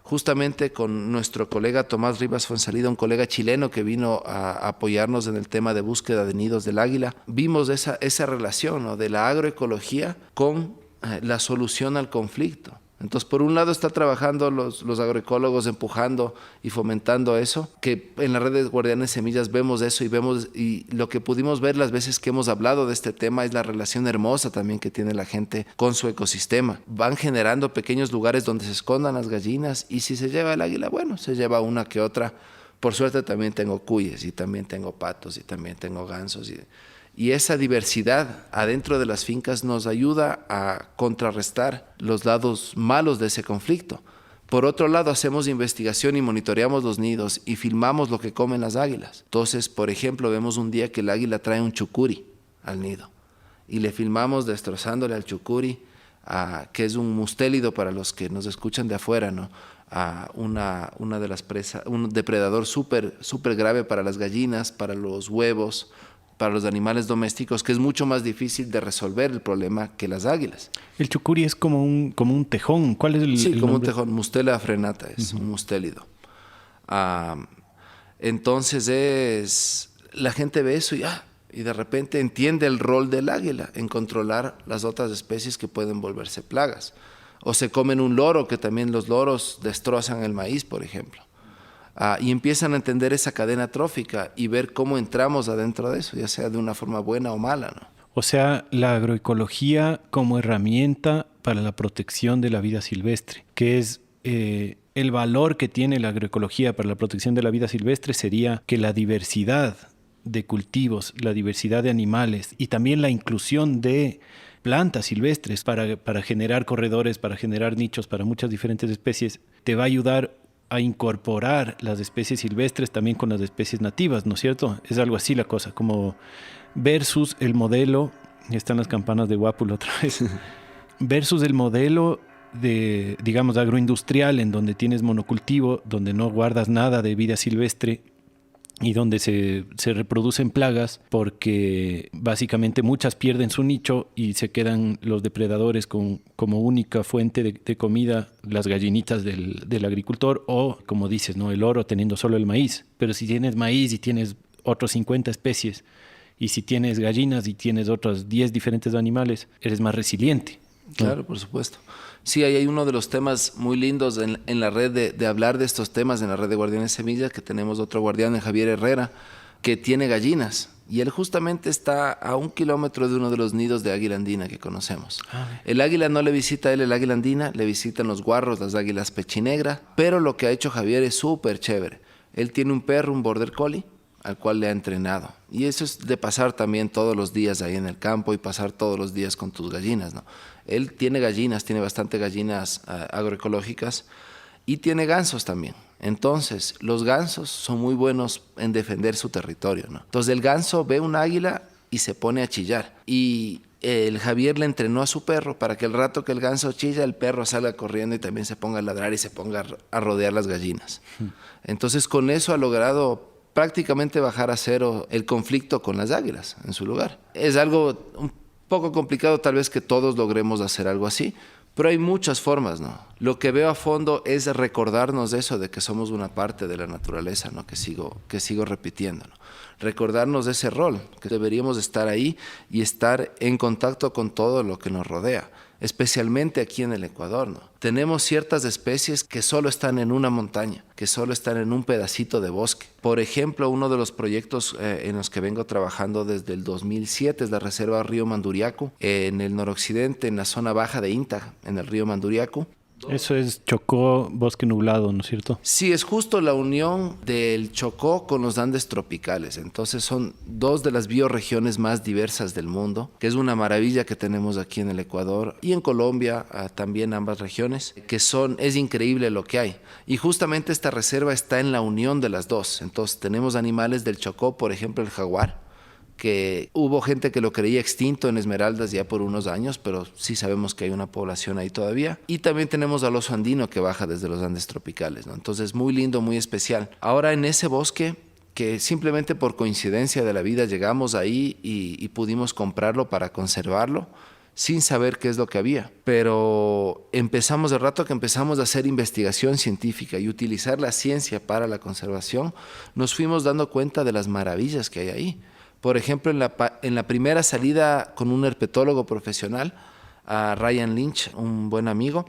Justamente con nuestro colega Tomás Rivas Fonsalida, un colega chileno que vino a apoyarnos en el tema de búsqueda de nidos del águila, vimos esa relación, ¿no?, de la agroecología con la solución al conflicto. Entonces, por un lado está trabajando los agroecólogos empujando y fomentando eso, que en la red de Guardianes Semillas vemos eso y lo que pudimos ver las veces que hemos hablado de este tema es la relación hermosa también que tiene la gente con su ecosistema. Van generando pequeños lugares donde se escondan las gallinas y si se lleva el águila, se lleva una que otra. Por suerte también tengo cuyes y también tengo patos y también tengo gansos y esa diversidad adentro de las fincas nos ayuda a contrarrestar los lados malos de ese conflicto. Por otro lado, hacemos investigación y monitoreamos los nidos y filmamos lo que comen las águilas. Entonces, por ejemplo, vemos un día que el águila trae un chucuri al nido y le filmamos destrozándole al chucuri, que es un mustélido para los que nos escuchan de afuera, ¿no? Una de las presas, un depredador súper grave para las gallinas, para los huevos, para los animales domésticos, que es mucho más difícil de resolver el problema que las águilas. El chucuri es como un tejón. ¿Cuál es el Sí, como nombre? un tejón. Mustela frenata es un mustélido. Entonces la gente ve eso y de repente entiende el rol del águila en controlar las otras especies que pueden volverse plagas. O se comen un loro, que también los loros destrozan el maíz, por ejemplo. Y empiezan a entender esa cadena trófica y ver cómo entramos adentro de eso, ya sea de una forma buena o mala, ¿no? O sea, la agroecología como herramienta para la protección de la vida silvestre, que es el valor que tiene la agroecología para la protección de la vida silvestre sería que la diversidad de cultivos, la diversidad de animales y también la inclusión de plantas silvestres para generar corredores, para generar nichos para muchas diferentes especies, te va a ayudar a incorporar las especies silvestres también con las especies nativas, ¿no es cierto? Es algo así la cosa, como versus el modelo, están las campanas de Guápulo otra vez, versus el modelo de, digamos, agroindustrial, en donde tienes monocultivo, donde no guardas nada de vida silvestre y donde se reproducen plagas porque básicamente muchas pierden su nicho y se quedan los depredadores como única fuente de comida, las gallinitas del agricultor o, como dices, ¿no? El oro teniendo solo el maíz. Pero si tienes maíz y tienes otros 50 especies y si tienes gallinas y tienes otros 10 diferentes animales, eres más resiliente. Claro, por supuesto. Sí, ahí hay uno de los temas muy lindos en la red de hablar de estos temas, en la red de Guardianes Semillas, que tenemos otro guardián, Javier Herrera, que tiene gallinas. Y él justamente está a 1 kilómetro de uno de los nidos de águila andina que conocemos. El águila no le visita a él, el águila andina, le visitan los guarros, las águilas pechinegra. Pero lo que ha hecho Javier es súper chévere. Él tiene un perro, un border collie, al cual le ha entrenado. Y eso es de pasar también todos los días ahí en el campo y pasar todos los días con tus gallinas, ¿no? Él tiene gallinas, tiene bastante gallinas agroecológicas y tiene gansos también. Entonces, los gansos son muy buenos en defender su territorio, ¿no? Entonces, el ganso ve un águila y se pone a chillar. Y el Javier le entrenó a su perro para que el rato que el ganso chilla, el perro salga corriendo y también se ponga a ladrar y se ponga a rodear las gallinas. Entonces, con eso ha logrado prácticamente bajar a cero el conflicto con las águilas en su lugar. Es algo un poco complicado tal vez que todos logremos hacer algo así, pero hay muchas formas, ¿no? Lo que veo a fondo es recordarnos de eso, de que somos una parte de la naturaleza, ¿no? Que sigo repitiendo, ¿no? Recordarnos de ese rol, que deberíamos estar ahí y estar en contacto con todo lo que nos rodea, especialmente aquí en el Ecuador, ¿no? Tenemos ciertas especies que solo están en una montaña, que solo están en un pedacito de bosque. Por ejemplo, uno de los proyectos en los que vengo trabajando desde el 2007 es la Reserva Río Manduriacu, en el noroccidente, en la zona baja de Inta, en el río Manduriacu. Eso es Chocó, bosque nublado, ¿no es cierto? Sí, es justo la unión del Chocó con los Andes tropicales. Entonces son dos de las bioregiones más diversas del mundo, que es una maravilla que tenemos aquí en el Ecuador y en Colombia, también ambas regiones, es increíble lo que hay. Y justamente esta reserva está en la unión de las dos. Entonces tenemos animales del Chocó, por ejemplo el jaguar, que hubo gente que lo creía extinto en Esmeraldas ya por unos años, pero sí sabemos que hay una población ahí todavía. Y también tenemos al oso andino que baja desde los Andes tropicales, ¿no? Entonces, muy lindo, muy especial. Ahora en ese bosque, que simplemente por coincidencia de la vida llegamos ahí y pudimos comprarlo para conservarlo, sin saber qué es lo que había. Pero empezamos, el rato que empezamos a hacer investigación científica y utilizar la ciencia para la conservación, nos fuimos dando cuenta de las maravillas que hay ahí. Por ejemplo, en la primera salida con un herpetólogo profesional, a Ryan Lynch, un buen amigo,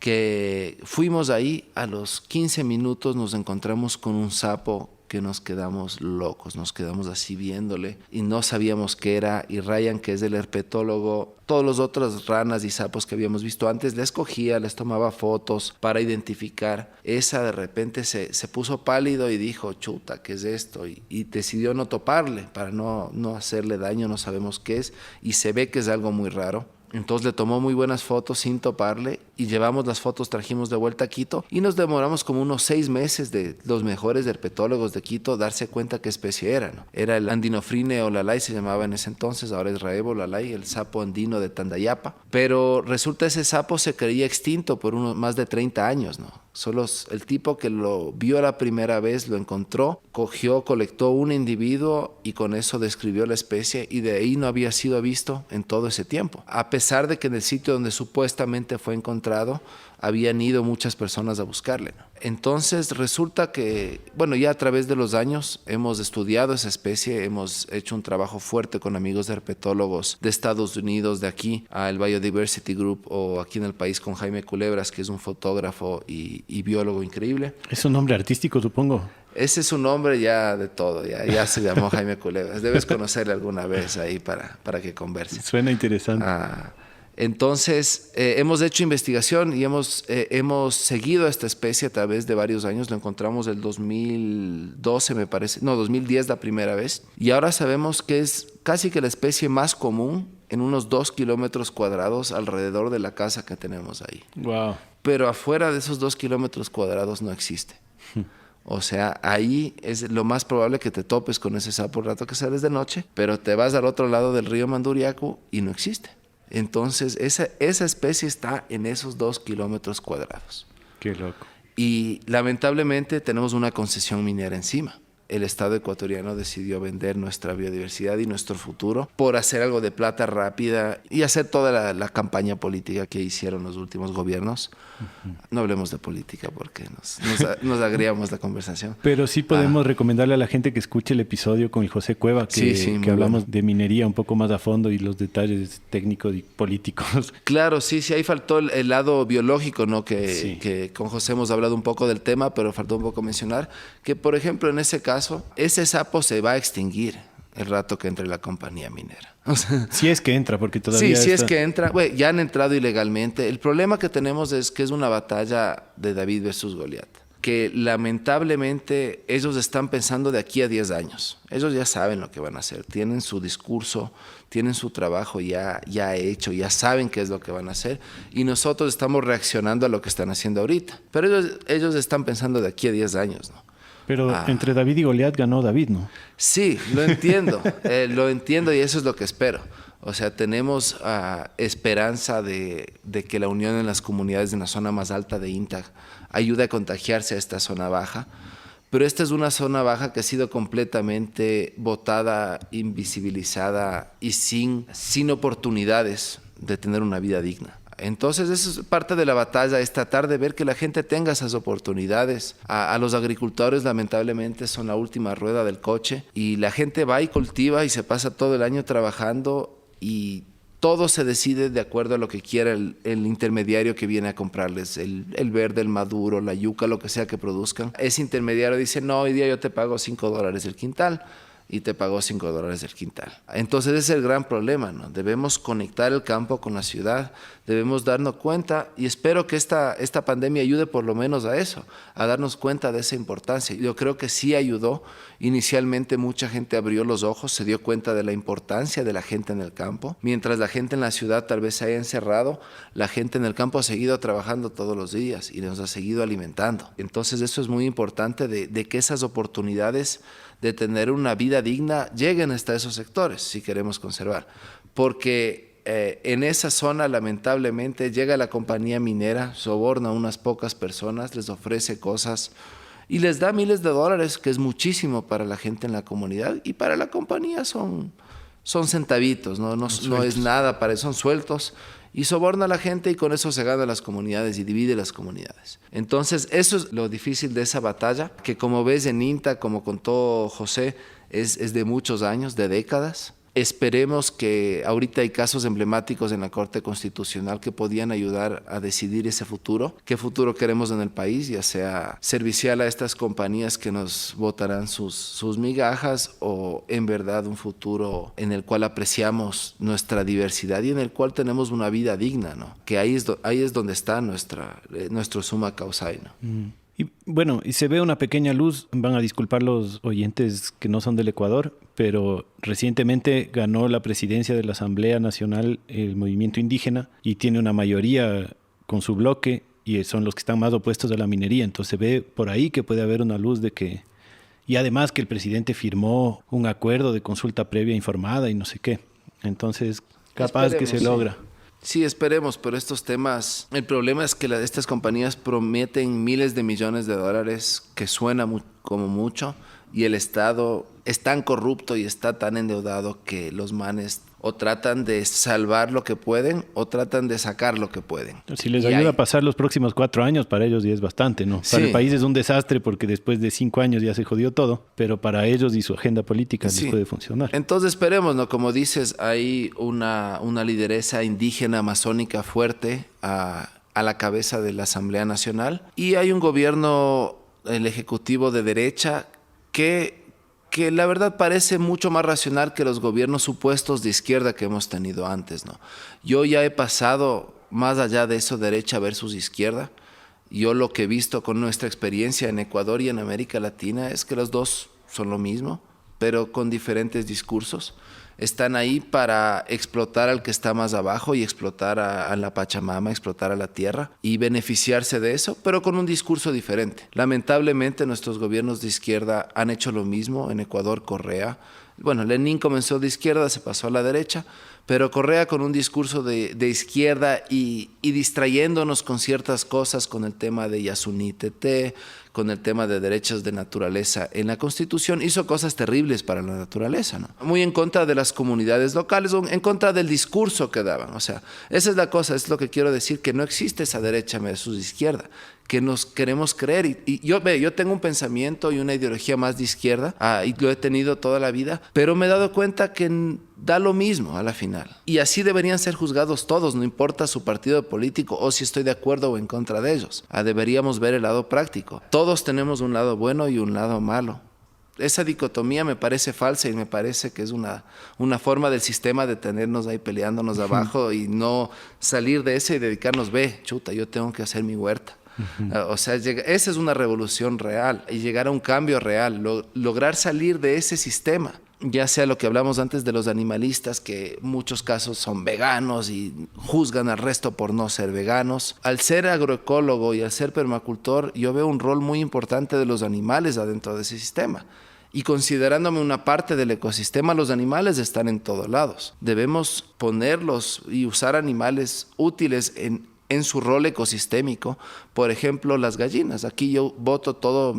que fuimos ahí, a los 15 minutos nos encontramos con un sapo que nos quedamos locos, nos quedamos así viéndole y no sabíamos qué era. Y Ryan, que es el herpetólogo, todos los otros ranas y sapos que habíamos visto antes, les cogía, les tomaba fotos para identificar. Esa de repente se puso pálido y dijo, chuta, ¿qué es esto? Y decidió no toparle para no hacerle daño, no sabemos qué es. Y se ve que es algo muy raro. Entonces le tomó muy buenas fotos sin toparle y llevamos las fotos, trajimos de vuelta a Quito y nos demoramos como unos 6 meses de los mejores herpetólogos de Quito darse cuenta qué especie era, ¿no? Era el Andinophrine olalai, se llamaba en ese entonces, ahora es Raevo olalai, el sapo andino de Tandayapa. Pero resulta ese sapo se creía extinto por más de 30 años, ¿no? Solo el tipo que lo vio la primera vez lo encontró, cogió, colectó un individuo y con eso describió la especie y de ahí no había sido visto en todo ese tiempo. A pesar de que en el sitio donde supuestamente fue encontrado habían ido muchas personas a buscarle, ¿no? Entonces resulta que, bueno, ya a través de los años hemos estudiado esa especie, hemos hecho un trabajo fuerte con amigos herpetólogos de Estados Unidos, de aquí, el Biodiversity Group, o aquí en el país con Jaime Culebras, que es un fotógrafo y biólogo increíble. Es un nombre artístico, supongo. Ese es su nombre ya de todo, ya se llamó Jaime Culebras. Debes conocerle alguna vez ahí para que conversen. Suena interesante. Entonces, hemos hecho investigación y hemos seguido a esta especie a través de varios años. Lo encontramos el 2012, me parece. No, 2010 la primera vez. Y ahora sabemos que es casi que la especie más común en unos 2 kilómetros cuadrados alrededor de la casa que tenemos ahí. Wow. Pero afuera de esos 2 kilómetros cuadrados no existe. O sea, ahí es lo más probable que te topes con ese sapo el rato que sales de noche, pero te vas al otro lado del río Manduriaco y no existe. Entonces, esa especie está en esos 2 kilómetros cuadrados. Qué loco. Y lamentablemente tenemos una concesión minera encima. El Estado ecuatoriano decidió vender nuestra biodiversidad y nuestro futuro por hacer algo de plata rápida y hacer toda la campaña política que hicieron los últimos gobiernos. No hablemos de política porque nos agriamos la conversación. Pero sí podemos recomendarle a la gente que escuche el episodio con el José Cueva, que hablamos de minería un poco más a fondo y los detalles técnicos y políticos. Claro, sí, ahí faltó el lado biológico, ¿no? Que con José hemos hablado un poco del tema, pero faltó un poco mencionar que, por ejemplo, en ese caso, ese sapo se va a extinguir el rato que entre la compañía minera. O sea, si es que entra, porque todavía sí, es que entra. Bueno, ya han entrado ilegalmente. El problema que tenemos es que es una batalla de David versus Goliat, que lamentablemente ellos están pensando de aquí a 10 años. Ellos ya saben lo que van a hacer, tienen su discurso, tienen su trabajo ya hecho, ya saben qué es lo que van a hacer y nosotros estamos reaccionando a lo que están haciendo ahorita. Pero ellos están pensando de aquí a 10 años, ¿no? Pero entre David y Goliat ganó David, ¿no? Sí, lo entiendo. Lo entiendo y eso es lo que espero. O sea, tenemos esperanza de que la unión en las comunidades de la zona más alta de INTA ayude a contagiarse a esta zona baja. Pero esta es una zona baja que ha sido completamente botada, invisibilizada y sin oportunidades de tener una vida digna. Entonces, eso es parte de la batalla, es tratar de ver que la gente tenga esas oportunidades. A los agricultores, lamentablemente, son la última rueda del coche y la gente va y cultiva y se pasa todo el año trabajando y todo se decide de acuerdo a lo que quiera el intermediario que viene a comprarles, el verde, el maduro, la yuca, lo que sea que produzcan. Ese intermediario dice, no, hoy día yo te pago $5 el quintal. Y te pagó $5 el quintal. Entonces ese es el gran problema, ¿no? Debemos conectar el campo con la ciudad, debemos darnos cuenta y espero que esta pandemia ayude por lo menos a eso, a darnos cuenta de esa importancia. Yo creo que sí ayudó. Inicialmente mucha gente abrió los ojos, se dio cuenta de la importancia de la gente en el campo. Mientras la gente en la ciudad tal vez se haya encerrado, la gente en el campo ha seguido trabajando todos los días y nos ha seguido alimentando. Entonces eso es muy importante de que esas oportunidades de tener una vida digna lleguen hasta esos sectores si queremos conservar. Porque en esa zona lamentablemente llega la compañía minera, soborna a unas pocas personas, les ofrece cosas y les da miles de dólares, que es muchísimo para la gente en la comunidad y para la compañía son centavitos, no es nada, son sueltos. Y soborna a la gente y con eso se gana las comunidades y divide las comunidades. Entonces, eso es lo difícil de esa batalla, que como ves en INTA, como contó José, es de muchos años, de décadas. Esperemos que ahorita hay casos emblemáticos en la Corte Constitucional que podían ayudar a decidir ese futuro. ¿Qué futuro queremos en el país? Ya sea servicial a estas compañías que nos botarán sus migajas o en verdad un futuro en el cual apreciamos nuestra diversidad y en el cual tenemos una vida digna, ¿no? Que ahí es donde está nuestro summa causae, ¿no? Y bueno, y se ve una pequeña luz, van a disculpar los oyentes que no son del Ecuador, pero recientemente ganó la presidencia de la Asamblea Nacional el movimiento indígena y tiene una mayoría con su bloque y son los que están más opuestos a la minería. Entonces se ve por ahí que puede haber una luz de que... Y además que el presidente firmó un acuerdo de consulta previa informada y no sé qué. Entonces, capaz esperemos, que se logra. Sí, esperemos, pero estos temas, el problema es que estas compañías prometen miles de millones de dólares, que suena como mucho, y el Estado es tan corrupto y está tan endeudado que los manes o tratan de salvar lo que pueden o tratan de sacar lo que pueden. Si les ayuda a pasar los próximos 4 años, para ellos ya es bastante, ¿no? Para el país es un desastre porque después de 5 años ya se jodió todo, pero para ellos y su agenda política les puede funcionar. Entonces esperemos, ¿no? Como dices, hay una lideresa indígena amazónica fuerte a la cabeza de la Asamblea Nacional y hay un gobierno, el ejecutivo de derecha, que que la verdad parece mucho más racional que los gobiernos supuestos de izquierda que hemos tenido antes, ¿no? Yo ya he pasado más allá de eso, derecha versus izquierda. Yo lo que he visto con nuestra experiencia en Ecuador y en América Latina es que los dos son lo mismo, pero con diferentes discursos. Están ahí para explotar al que está más abajo y explotar a la Pachamama, explotar a la tierra y beneficiarse de eso, pero con un discurso diferente. Lamentablemente nuestros gobiernos de izquierda han hecho lo mismo en Ecuador, Correa. Bueno, Lenin comenzó de izquierda, se pasó a la derecha, pero Correa con un discurso de izquierda y distrayéndonos con ciertas cosas, con el tema de Yasuní Tete, con el tema de derechos de naturaleza en la Constitución, hizo cosas terribles para la naturaleza, ¿no? Muy en contra de las comunidades locales, en contra del discurso que daban. O sea, esa es la cosa, es lo que quiero decir, que no existe esa derecha versus izquierda, que nos queremos creer. Y yo tengo un pensamiento y una ideología más de izquierda, y lo he tenido toda la vida, pero me he dado cuenta que da lo mismo a la final. Y así deberían ser juzgados todos, no importa su partido político o si estoy de acuerdo o en contra de ellos. Deberíamos ver el lado práctico. Todos tenemos un lado bueno y un lado malo. Esa dicotomía me parece falsa y me parece que es una forma del sistema de tenernos ahí peleándonos abajo y no salir de ese y dedicarnos, chuta, yo tengo que hacer mi huerta. O sea, esa es una revolución real y llegar a un cambio real, lograr salir de ese sistema. Ya sea lo que hablamos antes de los animalistas, que en muchos casos son veganos y juzgan al resto por no ser veganos. Al ser agroecólogo y al ser permacultor, yo veo un rol muy importante de los animales adentro de ese sistema. Y considerándome una parte del ecosistema, los animales están en todos lados. Debemos ponerlos y usar animales útiles en su rol ecosistémico. Por ejemplo, las gallinas. Aquí yo boto todo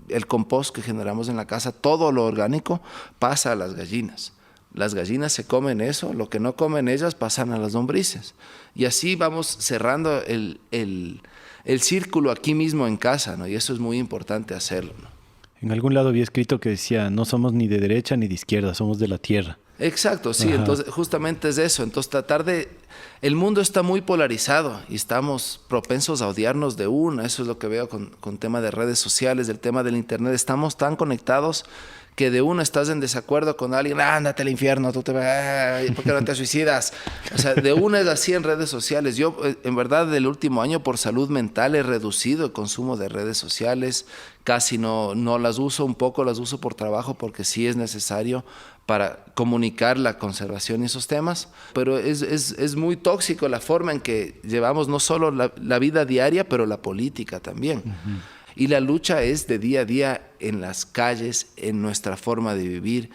el compost que generamos en la casa, todo lo orgánico pasa a las gallinas. Las gallinas se comen eso, lo que no comen ellas pasan a las lombrices. Y así vamos cerrando el círculo aquí mismo en casa, ¿no? Y eso es muy importante hacerlo, ¿no? En algún lado había escrito que decía, no somos ni de derecha ni de izquierda, somos de la tierra. Exacto, sí. Ajá. Entonces justamente es eso. Entonces el mundo está muy polarizado y estamos propensos a odiarnos de una. Eso es lo que veo con tema de redes sociales, del tema del internet. Estamos tan conectados que de uno estás en desacuerdo con alguien, ándate al infierno, ¿por qué no te suicidas? O sea, de una es así en redes sociales. Yo, en verdad, del último año, por salud mental, he reducido el consumo de redes sociales. Casi no las uso, un poco las uso por trabajo porque sí es necesario para comunicar la conservación y esos temas. Pero es muy tóxico la forma en que llevamos no solo la vida diaria, pero la política también. Uh-huh. Y la lucha es de día a día en las calles, en nuestra forma de vivir,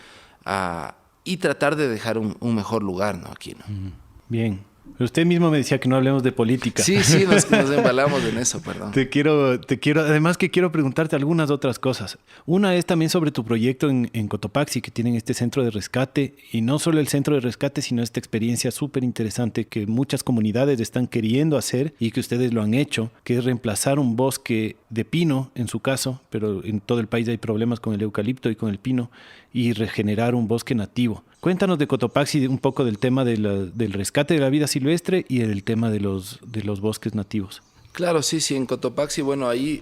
y tratar de dejar un mejor lugar, ¿no? Aquí, ¿no? Bien. Pero usted mismo me decía que no hablemos de política. Sí, nos embalamos en eso, perdón. Te quiero, además que quiero preguntarte algunas otras cosas. Una es también sobre tu proyecto en Cotopaxi, que tienen este centro de rescate, y no solo el centro de rescate, sino esta experiencia súper interesante que muchas comunidades están queriendo hacer y que ustedes lo han hecho, que es reemplazar un bosque de pino, en su caso, pero en todo el país hay problemas con el eucalipto y con el pino, y regenerar un bosque nativo. Cuéntanos de Cotopaxi un poco del tema del rescate de la vida silvestre y del tema de los bosques nativos. Claro, sí, en Cotopaxi, bueno, ahí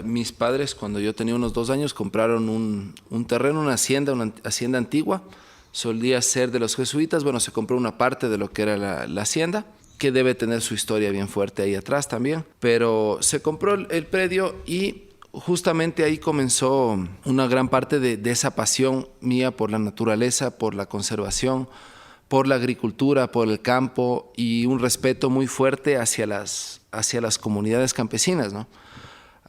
mis padres, cuando yo tenía unos 2 años, compraron un terreno, una hacienda antigua, solía ser de los jesuitas. Bueno, se compró una parte de lo que era la hacienda, que debe tener su historia bien fuerte ahí atrás también, pero se compró el predio y justamente ahí comenzó una gran parte de esa pasión mía por la naturaleza, por la conservación, por la agricultura, por el campo y un respeto muy fuerte hacia las comunidades campesinas, ¿no?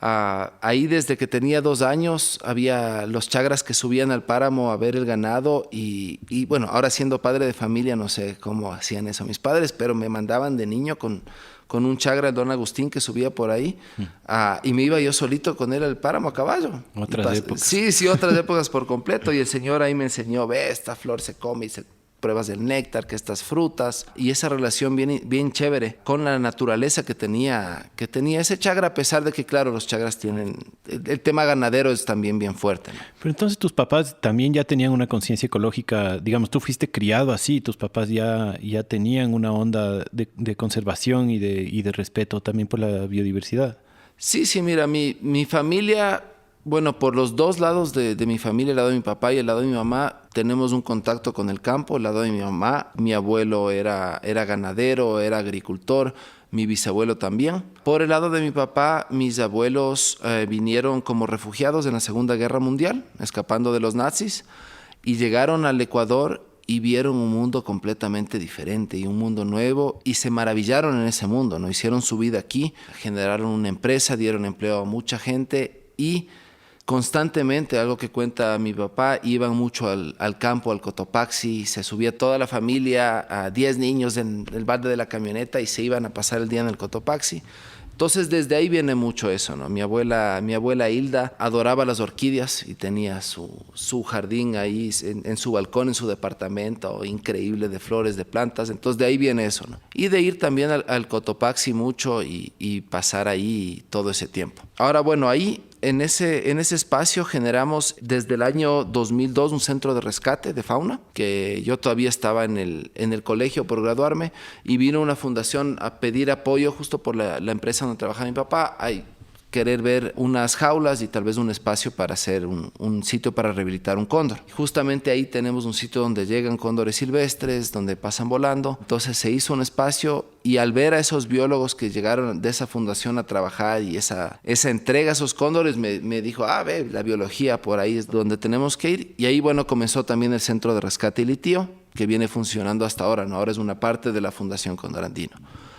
Ahí desde que tenía 2 años había los chagras que subían al páramo a ver el ganado y bueno, ahora siendo padre de familia no sé cómo hacían eso mis padres, pero me mandaban de niño con un chagra, el don Agustín, que subía por ahí, y me iba yo solito con él al páramo a caballo. Otras épocas. Sí, otras épocas por completo. Y el señor ahí me enseñó, esta flor se come y se pruebas del néctar, que estas frutas, y esa relación bien chévere con la naturaleza que tenía ese chagra, a pesar de que, claro, los chagras tienen, el tema ganadero es también bien fuerte, ¿no? Pero entonces tus papás también ya tenían una conciencia ecológica, digamos, tú fuiste criado así, tus papás ya tenían una onda de conservación y de respeto también por la biodiversidad. Sí, mira, mi familia Bueno, por los dos lados de mi familia, el lado de mi papá y el lado de mi mamá, tenemos un contacto con el campo. El lado de mi mamá, mi abuelo era ganadero, era agricultor, mi bisabuelo también. Por el lado de mi papá, mis abuelos vinieron como refugiados en la Segunda Guerra Mundial, escapando de los nazis, y llegaron al Ecuador y vieron un mundo completamente diferente y un mundo nuevo y se maravillaron en ese mundo, ¿no? Hicieron su vida aquí, generaron una empresa, dieron empleo a mucha gente y constantemente, algo que cuenta mi papá, iban mucho al campo, al Cotopaxi, se subía toda la familia, a 10 niños en el balde de la camioneta y se iban a pasar el día en el Cotopaxi. Entonces desde ahí viene mucho eso, ¿no? Mi abuela Hilda adoraba las orquídeas y tenía su jardín ahí en su balcón, en su departamento, increíble de flores, de plantas. Entonces de ahí viene eso, ¿no? Y de ir también al Cotopaxi mucho y pasar ahí todo ese tiempo. Ahora, bueno, ahí en ese espacio generamos desde el año 2002 un centro de rescate de fauna, que yo todavía estaba en el colegio por graduarme, y vino una fundación a pedir apoyo justo por la empresa donde trabajaba mi papá, a querer ver unas jaulas y tal vez un espacio para hacer un sitio para rehabilitar un cóndor. Justamente ahí tenemos un sitio donde llegan cóndores silvestres, donde pasan volando. Entonces se hizo un espacio y al ver a esos biólogos que llegaron de esa fundación a trabajar y esa entrega a esos cóndores, me dijo, ve, la biología por ahí es donde tenemos que ir. Y ahí, bueno, comenzó también el Centro de Rescate y Litío, que viene funcionando hasta ahora, ¿no? Ahora es una parte de la Fundación Cóndor Andino.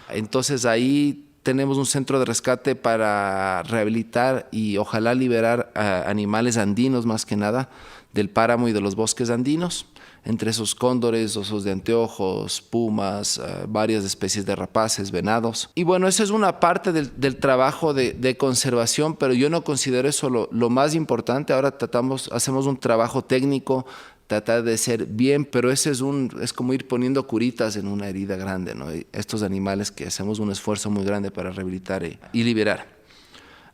Entonces ahí tenemos un centro de rescate para rehabilitar y ojalá liberar a animales andinos más que nada del páramo y de los bosques andinos, entre esos cóndores, osos de anteojos, pumas, varias especies de rapaces, venados. Y bueno, esa es una parte del trabajo de conservación, pero yo no considero eso lo más importante. Ahora hacemos un trabajo técnico, tratar de ser bien, pero ese es como ir poniendo curitas en una herida grande, ¿no? Y estos animales que hacemos un esfuerzo muy grande para rehabilitar y liberar.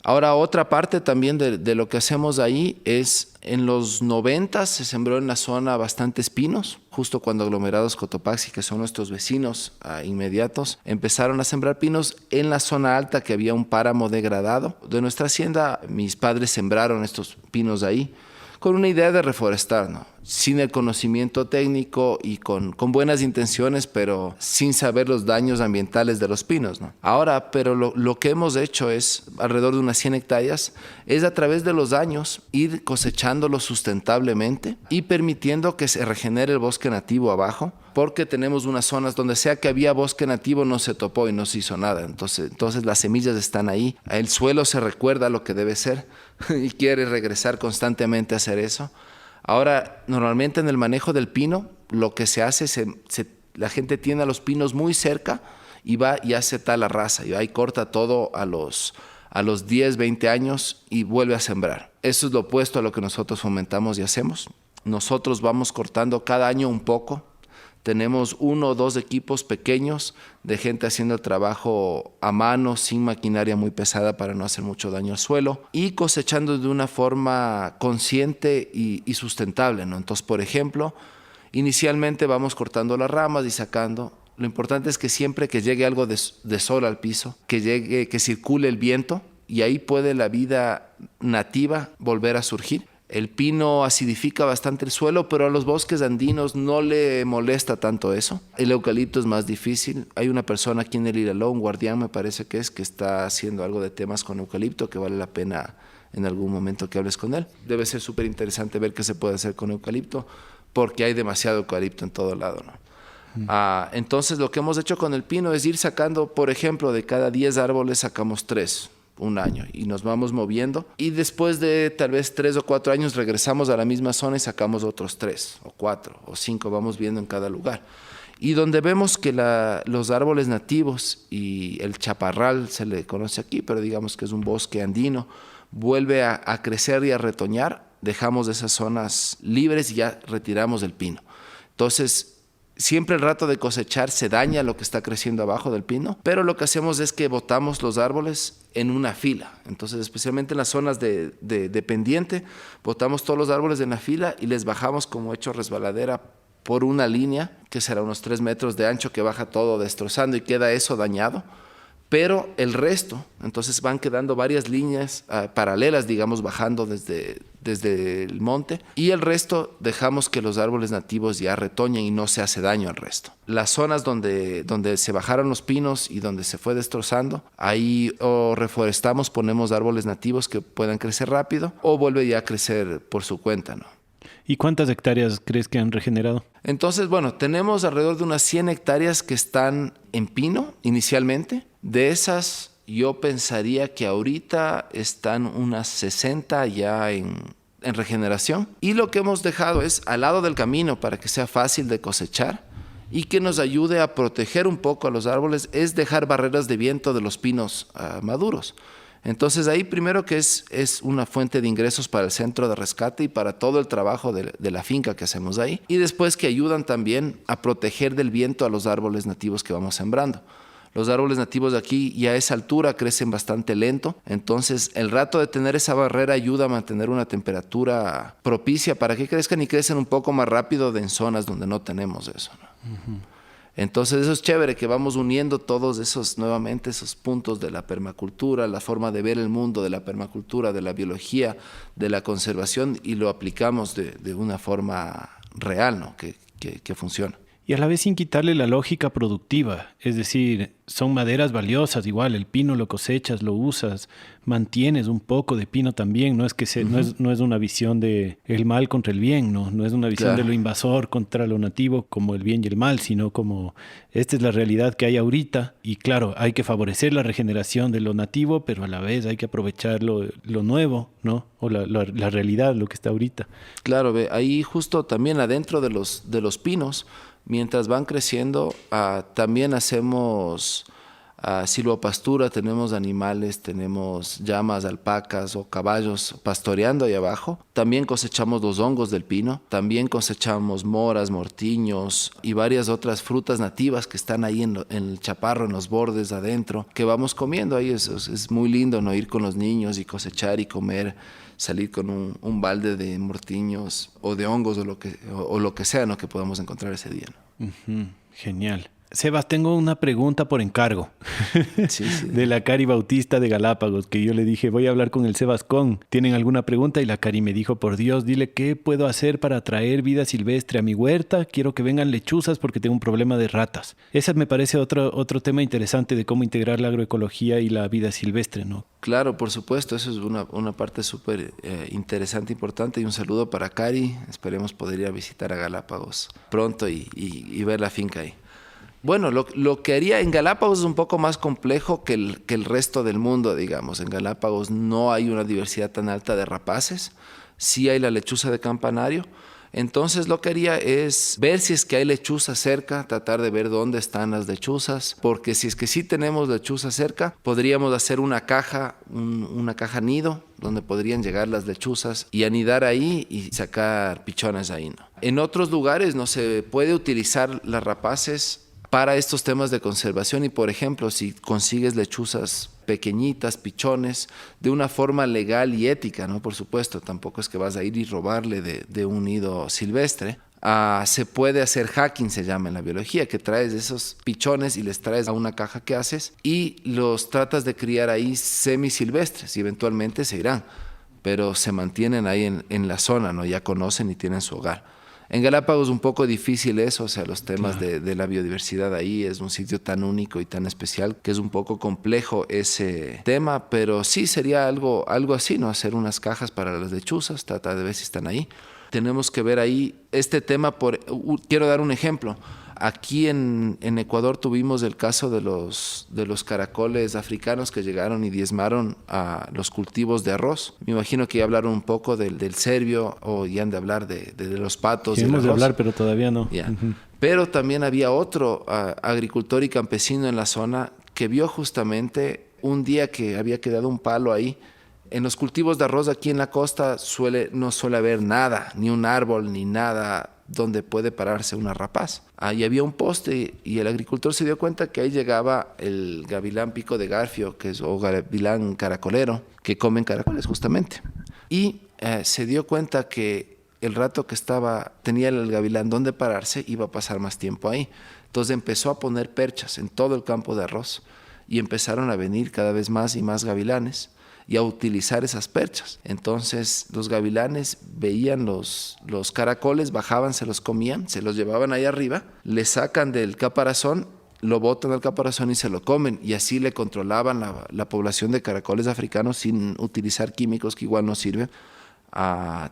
Ahora, otra parte también de lo que hacemos ahí es, en los 90 se sembró en la zona bastantes pinos, justo cuando Aglomerados Cotopaxi, que son nuestros vecinos inmediatos, empezaron a sembrar pinos en la zona alta, que había un páramo degradado. De nuestra hacienda, mis padres sembraron estos pinos ahí, con una idea de reforestar, ¿no? Sin el conocimiento técnico y con buenas intenciones, pero sin saber los daños ambientales de los pinos, ¿no? Ahora, pero lo que hemos hecho es, alrededor de unas 100 hectáreas, es a través de los años ir cosechándolo sustentablemente y permitiendo que se regenere el bosque nativo abajo, porque tenemos unas zonas donde sea que había bosque nativo no se topó y no se hizo nada. Entonces las semillas están ahí, el suelo se recuerda lo que debe ser y quiere regresar constantemente a hacer eso. Ahora, normalmente en el manejo del pino, lo que se hace, la gente tiene a los pinos muy cerca y va y hace tala rasa, y va y corta todo a los 10, 20 años y vuelve a sembrar. Eso es lo opuesto a lo que nosotros fomentamos y hacemos. Nosotros vamos cortando cada año un poco. Tenemos 1 o 2 equipos pequeños de gente haciendo el trabajo a mano, sin maquinaria muy pesada para no hacer mucho daño al suelo, y cosechando de una forma consciente y sustentable, ¿no? Entonces, por ejemplo, inicialmente vamos cortando las ramas y sacando. Lo importante es que siempre que llegue algo de sol al piso, que circule el viento, y ahí puede la vida nativa volver a surgir. El pino acidifica bastante el suelo, pero a los bosques andinos no le molesta tanto eso. El eucalipto es más difícil. Hay una persona aquí en el Ilaló, un guardián me parece que está haciendo algo de temas con eucalipto, que vale la pena en algún momento que hables con él. Debe ser súper interesante ver qué se puede hacer con eucalipto, porque hay demasiado eucalipto en todo lado, ¿no? Entonces lo que hemos hecho con el pino es ir sacando, por ejemplo, de cada 10 árboles sacamos 3. Un año, y nos vamos moviendo, y después de tal vez 3 o 4 años regresamos a la misma zona y sacamos otros 3 o 4 o 5, vamos viendo en cada lugar. Y donde vemos que los árboles nativos y el chaparral, se le conoce aquí, pero digamos que es un bosque andino, vuelve a crecer y a retoñar, dejamos esas zonas libres y ya retiramos el pino. Entonces, siempre el rato de cosechar se daña lo que está creciendo abajo del pino, pero lo que hacemos es que botamos los árboles en una fila. Entonces, especialmente en las zonas de pendiente, botamos todos los árboles en la fila y les bajamos como hecho resbaladera por una línea, que será unos 3 metros de ancho, que baja todo destrozando y queda eso dañado. pero el resto, entonces van quedando varias líneas paralelas, digamos, bajando desde el monte, y el resto dejamos que los árboles nativos ya retoñen y no se hace daño al resto. Las zonas donde se bajaron los pinos y donde se fue destrozando, ahí o reforestamos, ponemos árboles nativos que puedan crecer rápido, o vuelve ya a crecer por su cuenta, ¿no? ¿Y cuántas hectáreas crees que han regenerado? Entonces, bueno, tenemos alrededor de unas 100 hectáreas que están en pino inicialmente. De esas, yo pensaría que ahorita están unas 60 ya en regeneración. Y lo que hemos dejado es al lado del camino para que sea fácil de cosechar y que nos ayude a proteger un poco a los árboles, es dejar barreras de viento de los pinos maduros. Entonces ahí primero que es una fuente de ingresos para el centro de rescate y para todo el trabajo de la finca que hacemos ahí. Y después que ayudan también a proteger del viento a los árboles nativos que vamos sembrando. Los árboles nativos de aquí y a esa altura crecen bastante lento, entonces el rato de tener esa barrera ayuda a mantener una temperatura propicia para que crezcan y crecen un poco más rápido en zonas donde no tenemos eso, ¿no? Uh-huh. Entonces eso es chévere, que vamos uniendo todos nuevamente esos puntos de la permacultura, la forma de ver el mundo de la permacultura, de la biología, de la conservación, y lo aplicamos de una forma real, ¿no? que funciona. Y a la vez sin quitarle la lógica productiva, es decir, son maderas valiosas, igual el pino lo cosechas, lo usas, mantienes un poco de pino también, no es que no es una visión de el mal contra el bien, no es una visión de lo invasor contra lo nativo como el bien y el mal, sino como esta es la realidad que hay ahorita y claro, hay que favorecer la regeneración de lo nativo, pero a la vez hay que aprovechar lo nuevo, ¿no? O la realidad, lo que está ahorita. Claro, ahí justo también adentro de los pinos, mientras van creciendo, también hacemos silvopastura, tenemos animales, tenemos llamas, alpacas o caballos pastoreando ahí abajo. También cosechamos los hongos del pino, también cosechamos moras, mortiños y varias otras frutas nativas que están ahí en el chaparro, en los bordes adentro, que vamos comiendo ahí. Es muy lindo, ¿no? Ir con los niños y cosechar y comer, salir con un balde de mortiños o de hongos o lo que sea, ¿no? que podamos encontrar ese día, ¿no? Uh-huh. Genial. Sebas, tengo una pregunta por encargo sí. de la Cari Bautista de Galápagos, que yo le dije, voy a hablar con el Sebas Con. ¿Tienen alguna pregunta? Y la Cari me dijo, por Dios, dile qué puedo hacer para traer vida silvestre a mi huerta. Quiero que vengan lechuzas porque tengo un problema de ratas. Ese me parece otro tema interesante de cómo integrar la agroecología y la vida silvestre, ¿no? Claro, por supuesto, eso es una parte súper interesante, importante, y un saludo para Cari. Esperemos poder ir a visitar a Galápagos pronto y ver la finca ahí. Bueno, lo que haría en Galápagos es un poco más complejo que el resto del mundo, digamos. En Galápagos no hay una diversidad tan alta de rapaces, sí hay la lechuza de campanario. Entonces lo que haría es ver si es que hay lechuza cerca, tratar de ver dónde están las lechuzas, porque si es que sí tenemos lechuza cerca, podríamos hacer una caja nido, donde podrían llegar las lechuzas y anidar ahí y sacar pichones ahí, ¿no? En otros lugares no se puede utilizar las rapaces para estos temas de conservación y, por ejemplo, si consigues lechuzas pequeñitas, pichones, de una forma legal y ética, ¿no? Por supuesto, tampoco es que vas a ir y robarle de un nido silvestre. Se puede hacer hacking, se llama en la biología, que traes esos pichones y les traes a una caja que haces y los tratas de criar ahí semisilvestres y eventualmente se irán, pero se mantienen ahí en la zona, ¿no? Ya conocen y tienen su hogar. En Galápagos un poco difícil eso, o sea, los temas claro. de la biodiversidad ahí, es un sitio tan único y tan especial que es un poco complejo ese tema, pero sí sería algo así, ¿no? Hacer unas cajas para las lechuzas, tratar de ver si están ahí. Tenemos que ver ahí este tema, quiero dar un ejemplo. Aquí en Ecuador tuvimos el caso de los caracoles africanos que llegaron y diezmaron a los cultivos de arroz. Me imagino que ya hablaron un poco del cervio o ya han de hablar de los patos. Queremos de hablar, pero todavía no. Yeah. Uh-huh. Pero también había otro agricultor y campesino en la zona que vio justamente un día que había quedado un palo ahí. En los cultivos de arroz aquí en la costa no suele haber nada, ni un árbol, ni nada donde puede pararse una rapaz. Ahí había un poste y el agricultor se dio cuenta que ahí llegaba el gavilán pico de garfio, o gavilán caracolero, que comen caracoles justamente. Y se dio cuenta que el rato que tenía el gavilán donde pararse, iba a pasar más tiempo ahí. Entonces empezó a poner perchas en todo el campo de arroz y empezaron a venir cada vez más y más gavilanes y a utilizar esas perchas. Entonces los gavilanes veían los caracoles, bajaban, se los comían, se los llevaban ahí arriba, le sacan del caparazón, lo botan al caparazón y se lo comen, y así le controlaban la población de caracoles africanos sin utilizar químicos que igual no sirven.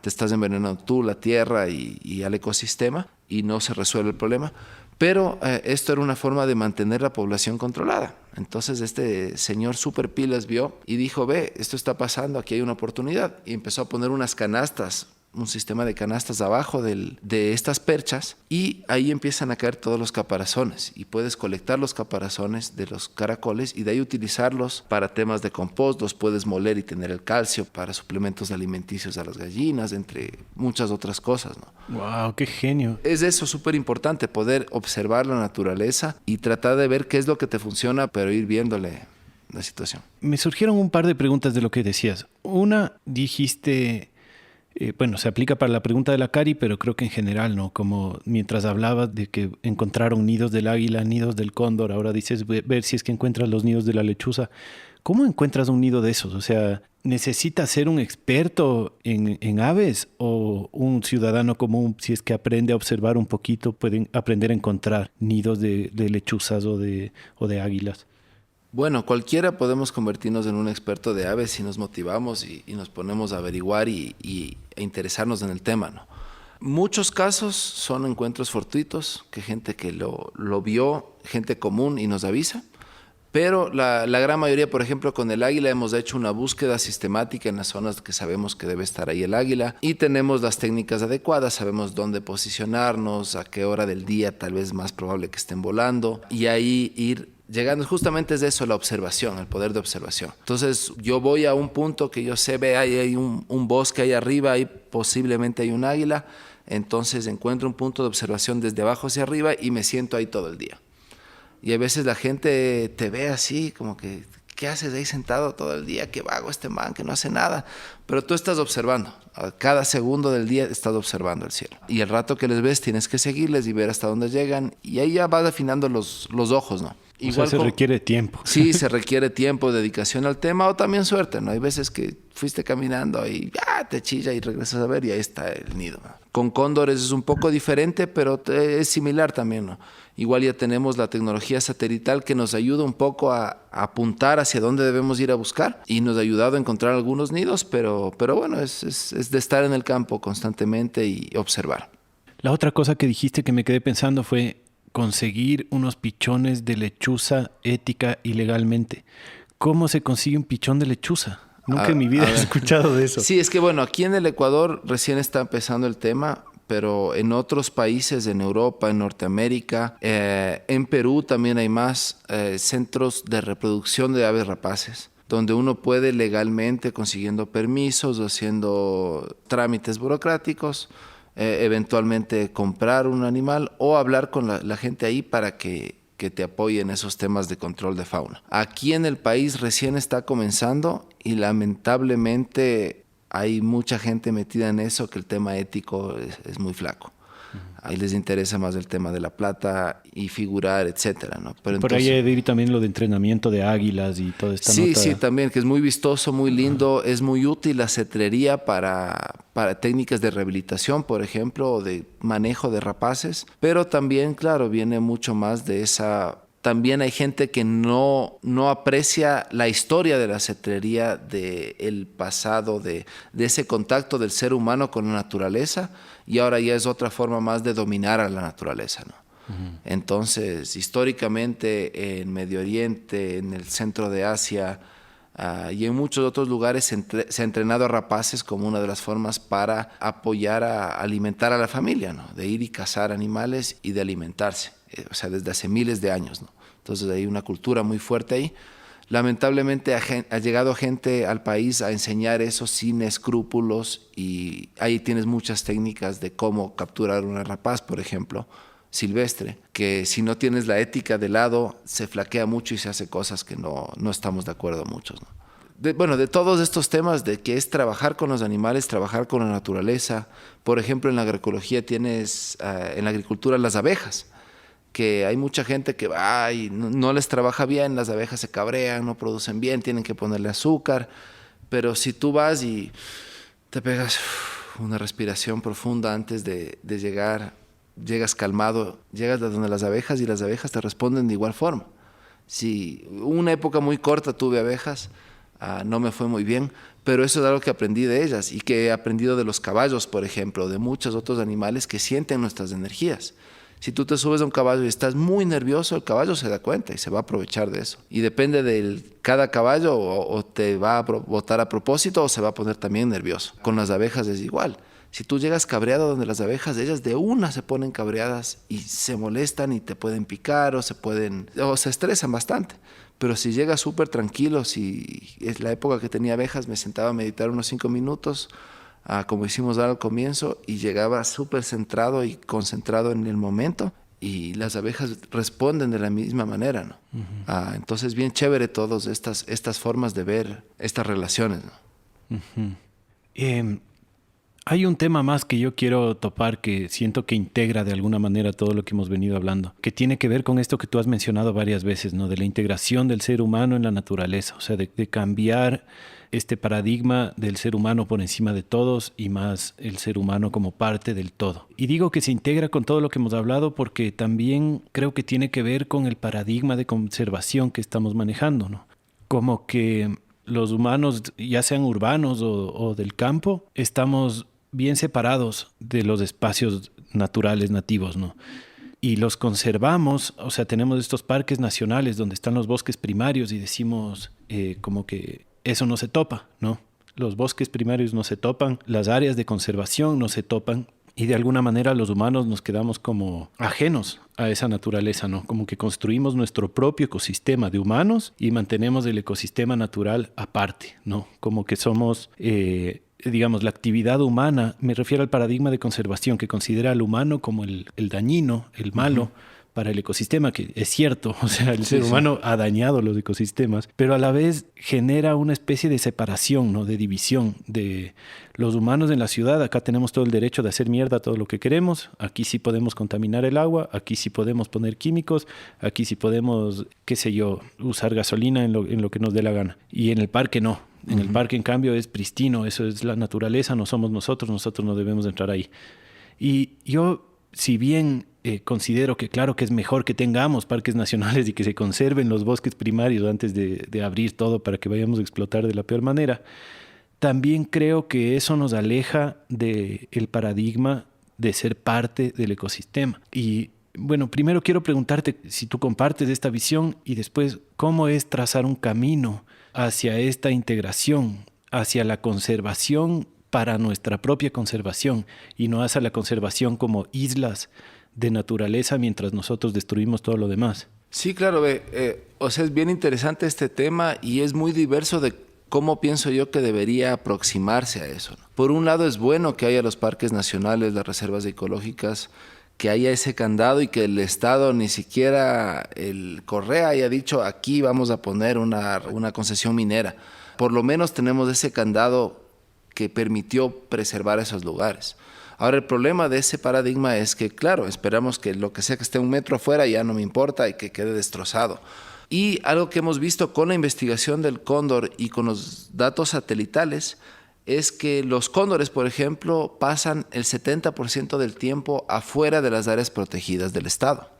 Te estás envenenando tú, la tierra y al ecosistema, y no se resuelve el problema. Pero esto era una forma de mantener la población controlada. Entonces este señor super pilas vio y dijo, ve, esto está pasando, aquí hay una oportunidad. Y empezó a poner unas canastas, un sistema de canastas abajo de estas perchas, y ahí empiezan a caer todos los caparazones, y puedes colectar los caparazones de los caracoles y de ahí utilizarlos para temas de compost. Los puedes moler y tener el calcio para suplementos alimenticios a las gallinas, entre muchas otras cosas, ¿no? ¡Wow! ¡Qué genio! Es eso súper importante, poder observar la naturaleza y tratar de ver qué es lo que te funciona, pero ir viéndole la situación. Me surgieron un par de preguntas de lo que decías. Una, dijiste... bueno, se aplica para la pregunta de la Cari, pero creo que en general, ¿no? Como mientras hablabas de que encontraron nidos del águila, nidos del cóndor, ahora dices ver si es que encuentras los nidos de la lechuza. ¿Cómo encuentras un nido de esos? O sea, ¿necesitas ser un experto en aves, o un ciudadano común, si es que aprende a observar un poquito, puede aprender a encontrar nidos de lechuzas o de águilas? Bueno, cualquiera podemos convertirnos en un experto de aves si nos motivamos y nos ponemos a averiguar e interesarnos en el tema, ¿no? Muchos casos son encuentros fortuitos, que gente que lo vio, gente común, y nos avisa. Pero la gran mayoría, por ejemplo, con el águila hemos hecho una búsqueda sistemática en las zonas que sabemos que debe estar ahí el águila, y tenemos las técnicas adecuadas, sabemos dónde posicionarnos, a qué hora del día tal vez más probable que estén volando, y ahí ir llegando. Justamente es eso, la observación, el poder de observación. Entonces yo voy a un punto que yo sé, ve, ahí hay un bosque ahí arriba, ahí posiblemente hay un águila, entonces encuentro un punto de observación desde abajo hacia arriba y me siento ahí todo el día. Y a veces la gente te ve así, como que, ¿qué haces ahí sentado todo el día? Qué vago este man, que no hace nada. Pero tú estás observando. A cada segundo del día estás observando el cielo. Y el rato que les ves tienes que seguirles y ver hasta dónde llegan. Y ahí ya vas afinando los ojos, ¿no? Igual se requiere tiempo. Sí, se requiere tiempo, dedicación al tema, o también suerte, ¿no? Hay veces que fuiste caminando y te chilla y regresas a ver y ahí está el nido, ¿no? Con cóndores es un poco diferente, pero es similar también, ¿no? Igual ya tenemos la tecnología satelital que nos ayuda un poco a apuntar hacia dónde debemos ir a buscar, y nos ha ayudado a encontrar algunos nidos, pero bueno, es de estar en el campo constantemente y observar. La otra cosa que dijiste que me quedé pensando fue conseguir unos pichones de lechuza ética y legalmente. ¿Cómo se consigue un pichón de lechuza? Nunca en mi vida he escuchado de eso. Sí, es que bueno, aquí en el Ecuador recién está empezando el tema, pero en otros países, en Europa, en Norteamérica, en Perú también hay más centros de reproducción de aves rapaces, donde uno puede legalmente, consiguiendo permisos o haciendo trámites burocráticos, eventualmente comprar un animal o hablar con la gente ahí para que te apoyen esos temas de control de fauna. Aquí en el país recién está comenzando y lamentablemente hay mucha gente metida en eso, que el tema ético es muy flaco. Ahí les interesa más el tema de la plata y figurar, etcétera, ¿no? Pero por ahí hay de ir también lo de entrenamiento de águilas y toda esta nota. Sí, también, que es muy vistoso, muy lindo. Es muy útil la cetrería para técnicas de rehabilitación, por ejemplo, o de manejo de rapaces. Pero también, claro, viene mucho más de esa... También hay gente que no aprecia la historia de la cetrería, del pasado, de ese contacto del ser humano con la naturaleza, y ahora ya es otra forma más de dominar a la naturaleza, ¿no? Uh-huh. Entonces, históricamente en Medio Oriente, en el centro de Asia y en muchos otros lugares se ha entrenado a rapaces como una de las formas para apoyar a alimentar a la familia, ¿no? De ir y cazar animales y de alimentarse. O sea, desde hace miles de años, ¿no? Entonces hay una cultura muy fuerte ahí. Lamentablemente ha llegado gente al país a enseñar eso sin escrúpulos, y ahí tienes muchas técnicas de cómo capturar una rapaz, por ejemplo, silvestre, que si no tienes la ética de lado, se flaquea mucho y se hace cosas que no estamos de acuerdo muchos, ¿no? De todos estos temas de que es trabajar con los animales, trabajar con la naturaleza. Por ejemplo, en la agroecología tienes, en la agricultura, las abejas, que hay mucha gente que va y no les trabaja bien, las abejas se cabrean, no producen bien, tienen que ponerle azúcar. Pero si tú vas y te pegas una respiración profunda antes de llegar, llegas calmado, llegas a donde las abejas y las abejas te responden de igual forma. Si una época muy corta tuve abejas, no me fue muy bien, pero eso es algo que aprendí de ellas y que he aprendido de los caballos, por ejemplo, de muchos otros animales que sienten nuestras energías. Si tú te subes a un caballo y estás muy nervioso, el caballo se da cuenta y se va a aprovechar de eso. Y depende de cada caballo, o te va a botar a propósito o se va a poner también nervioso. Con las abejas es igual. Si tú llegas cabreado donde las abejas, ellas de una se ponen cabreadas y se molestan y te pueden picar o se estresan bastante. Pero si llegas súper tranquilo, si es la época que tenía abejas, me sentaba a meditar unos 5 minutos, como hicimos al comienzo, y llegaba súper centrado y concentrado en el momento, y las abejas responden de la misma manera, ¿no? Uh-huh. Entonces bien chévere todas estas formas de ver estas relaciones, ¿no? Uh-huh. Hay un tema más que yo quiero topar que siento que integra de alguna manera todo lo que hemos venido hablando, que tiene que ver con esto que tú has mencionado varias veces, ¿no? De la integración del ser humano en la naturaleza, o sea, de cambiar este paradigma del ser humano por encima de todos y más el ser humano como parte del todo. Y digo que se integra con todo lo que hemos hablado porque también creo que tiene que ver con el paradigma de conservación que estamos manejando, ¿no? Como que los humanos, ya sean urbanos o del campo, estamos bien separados de los espacios naturales nativos, ¿no? Y los conservamos, o sea, tenemos estos parques nacionales donde están los bosques primarios y decimos como que eso no se topa, ¿no? Los bosques primarios no se topan, las áreas de conservación no se topan y de alguna manera los humanos nos quedamos como ajenos a esa naturaleza, ¿no? Como que construimos nuestro propio ecosistema de humanos y mantenemos el ecosistema natural aparte, ¿no? Como que somos... digamos, la actividad humana, me refiero al paradigma de conservación que considera al humano como el dañino, el malo, uh-huh, para el ecosistema, que es cierto, o sea, el ser humano ha dañado los ecosistemas, pero a la vez genera una especie de separación, ¿no? De división de los humanos en la ciudad. Acá tenemos todo el derecho de hacer mierda todo lo que queremos, aquí sí podemos contaminar el agua, aquí sí podemos poner químicos, aquí sí podemos, qué sé yo, usar gasolina en lo que nos dé la gana, y en el parque no. En el parque, en cambio, es pristino, eso es la naturaleza, no somos nosotros no debemos entrar ahí. Y yo, si bien considero que claro que es mejor que tengamos parques nacionales y que se conserven los bosques primarios antes de abrir todo para que vayamos a explotar de la peor manera, también creo que eso nos aleja del paradigma de ser parte del ecosistema. Y bueno, primero quiero preguntarte si tú compartes esta visión y después, ¿cómo es trazar un camino hacia esta integración, hacia la conservación para nuestra propia conservación y no hacia la conservación como islas de naturaleza mientras nosotros destruimos todo lo demás? Sí, claro, o sea, es bien interesante este tema y es muy diverso de cómo pienso yo que debería aproximarse a eso, ¿no? Por un lado es bueno que haya los parques nacionales, las reservas ecológicas, que haya ese candado y que el Estado, ni siquiera el Correa, haya dicho aquí vamos a poner una concesión minera. Por lo menos tenemos ese candado que permitió preservar esos lugares. Ahora el problema de ese paradigma es que, claro, esperamos que lo que sea que esté 1 metro afuera ya no me importa y que quede destrozado. Y algo que hemos visto con la investigación del cóndor y con los datos satelitales es que los cóndores, por ejemplo, pasan el 70% del tiempo afuera de las áreas protegidas del Estado.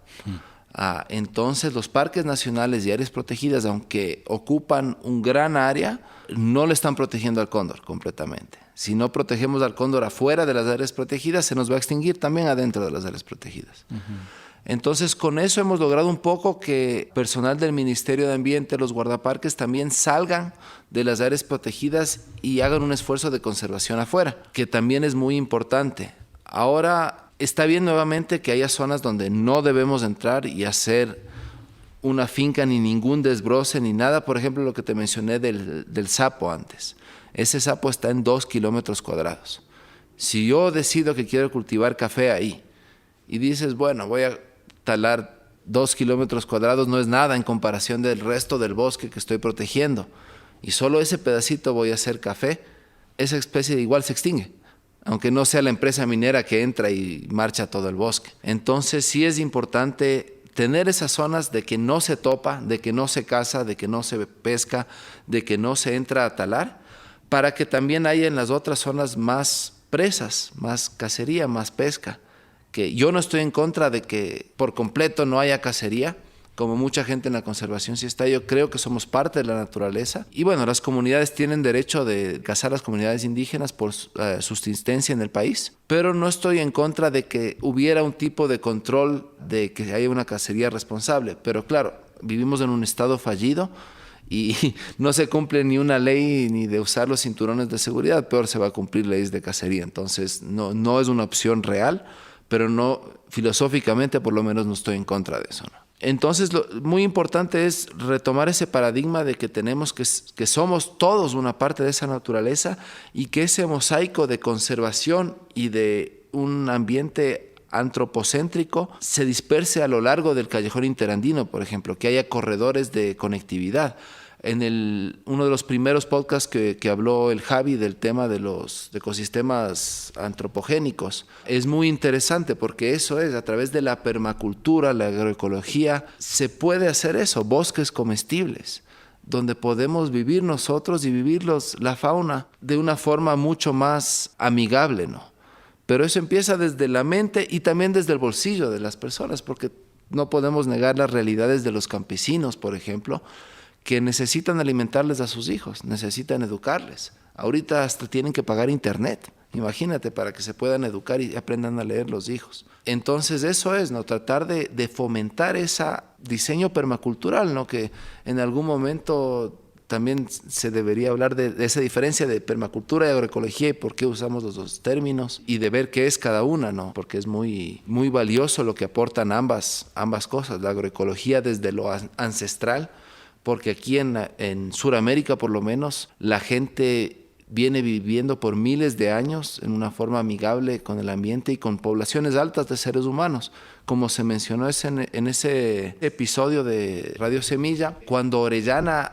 Entonces, los parques nacionales y áreas protegidas, aunque ocupan un gran área, no le están protegiendo al cóndor completamente. Si no protegemos al cóndor afuera de las áreas protegidas, se nos va a extinguir también adentro de las áreas protegidas. Uh-huh. Entonces, con eso hemos logrado un poco que personal del Ministerio de Ambiente, los guardaparques, también salgan de las áreas protegidas y hagan un esfuerzo de conservación afuera, que también es muy importante. Ahora, está bien nuevamente que haya zonas donde no debemos entrar y hacer una finca ni ningún desbroce ni nada. Por ejemplo, lo que te mencioné del sapo antes. Ese sapo está en 2 kilómetros cuadrados. Si yo decido que quiero cultivar café ahí y dices, bueno, voy a talar 2 kilómetros cuadrados, no es nada en comparación del resto del bosque que estoy protegiendo, y solo ese pedacito voy a hacer café, esa especie igual se extingue, aunque no sea la empresa minera que entra y marcha todo el bosque. Entonces sí es importante tener esas zonas de que no se topa, de que no se caza, de que no se pesca, de que no se entra a talar, para que también haya en las otras zonas más presas, más cacería, más pesca. Que yo no estoy en contra de que por completo no haya cacería, como mucha gente en la conservación sí está. Yo creo que somos parte de la naturaleza. Y bueno, las comunidades tienen derecho de cazar las comunidades indígenas por subsistencia en el país, pero no estoy en contra de que hubiera un tipo de control de que haya una cacería responsable. Pero claro, vivimos en un estado fallido y no se cumple ni una ley ni de usar los cinturones de seguridad, peor se va a cumplir leyes de cacería. Entonces no es una opción real, pero no, filosóficamente por lo menos no estoy en contra de eso, ¿no? Entonces, muy importante es retomar ese paradigma de que que somos todos una parte de esa naturaleza y que ese mosaico de conservación y de un ambiente antropocéntrico se disperse a lo largo del callejón interandino, por ejemplo, que haya corredores de conectividad. Uno de los primeros podcasts que habló el Javi del tema de los ecosistemas antropogénicos es muy interesante porque eso es, a través de la permacultura, la agroecología, se puede hacer eso, bosques comestibles, donde podemos vivir nosotros y vivir la fauna de una forma mucho más amigable, ¿no? Pero eso empieza desde la mente y también desde el bolsillo de las personas, porque no podemos negar las realidades de los campesinos, por ejemplo, que necesitan alimentarles a sus hijos, necesitan educarles. Ahorita hasta tienen que pagar internet, imagínate, para que se puedan educar y aprendan a leer los hijos. Entonces eso es, ¿no? Tratar de fomentar ese diseño permacultural, ¿no? Que en algún momento también se debería hablar de esa diferencia de permacultura y agroecología y por qué usamos los dos términos y de ver qué es cada una, ¿no? Porque es muy, muy valioso lo que aportan ambas cosas, la agroecología desde lo ancestral, porque aquí en Sudamérica por lo menos la gente viene viviendo por miles de años en una forma amigable con el ambiente y con poblaciones altas de seres humanos, como se mencionó en ese episodio de Radio Semilla, cuando Orellana,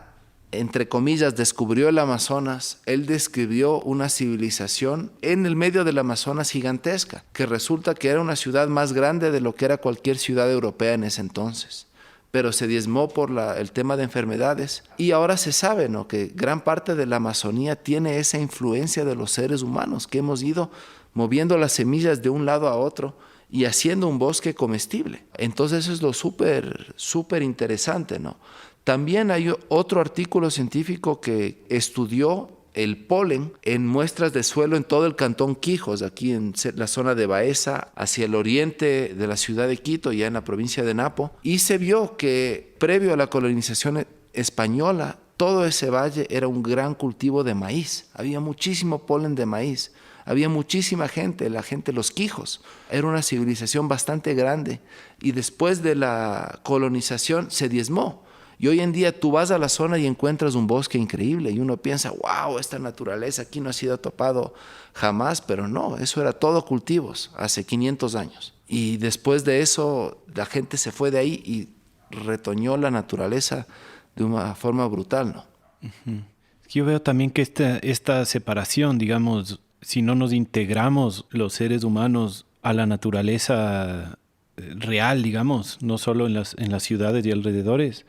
entre comillas, descubrió el Amazonas, él describió una civilización en el medio del Amazonas gigantesca, que resulta que era una ciudad más grande de lo que era cualquier ciudad europea en ese entonces, pero se diezmó por el tema de enfermedades. Y ahora se sabe, ¿no?, que gran parte de la Amazonía tiene esa influencia de los seres humanos, que hemos ido moviendo las semillas de un lado a otro y haciendo un bosque comestible. Entonces eso es lo súper interesante, ¿no? También hay otro artículo científico que estudió el polen en muestras de suelo en todo el cantón Quijos, aquí en la zona de Baeza, hacia el oriente de la ciudad de Quito, ya en la provincia de Napo, y se vio que previo a la colonización española, todo ese valle era un gran cultivo de maíz, había muchísimo polen de maíz, había muchísima gente, los Quijos, era una civilización bastante grande, y después de la colonización se diezmó. Y hoy en día tú vas a la zona y encuentras un bosque increíble y uno piensa, wow, esta naturaleza aquí no ha sido topado jamás, pero no, eso era todo cultivos hace 500 años. Y después de eso la gente se fue de ahí y retoñó la naturaleza de una forma brutal, ¿no? Uh-huh. Yo veo también que esta separación, digamos, si no nos integramos los seres humanos a la naturaleza real, digamos, no solo en las ciudades y alrededores,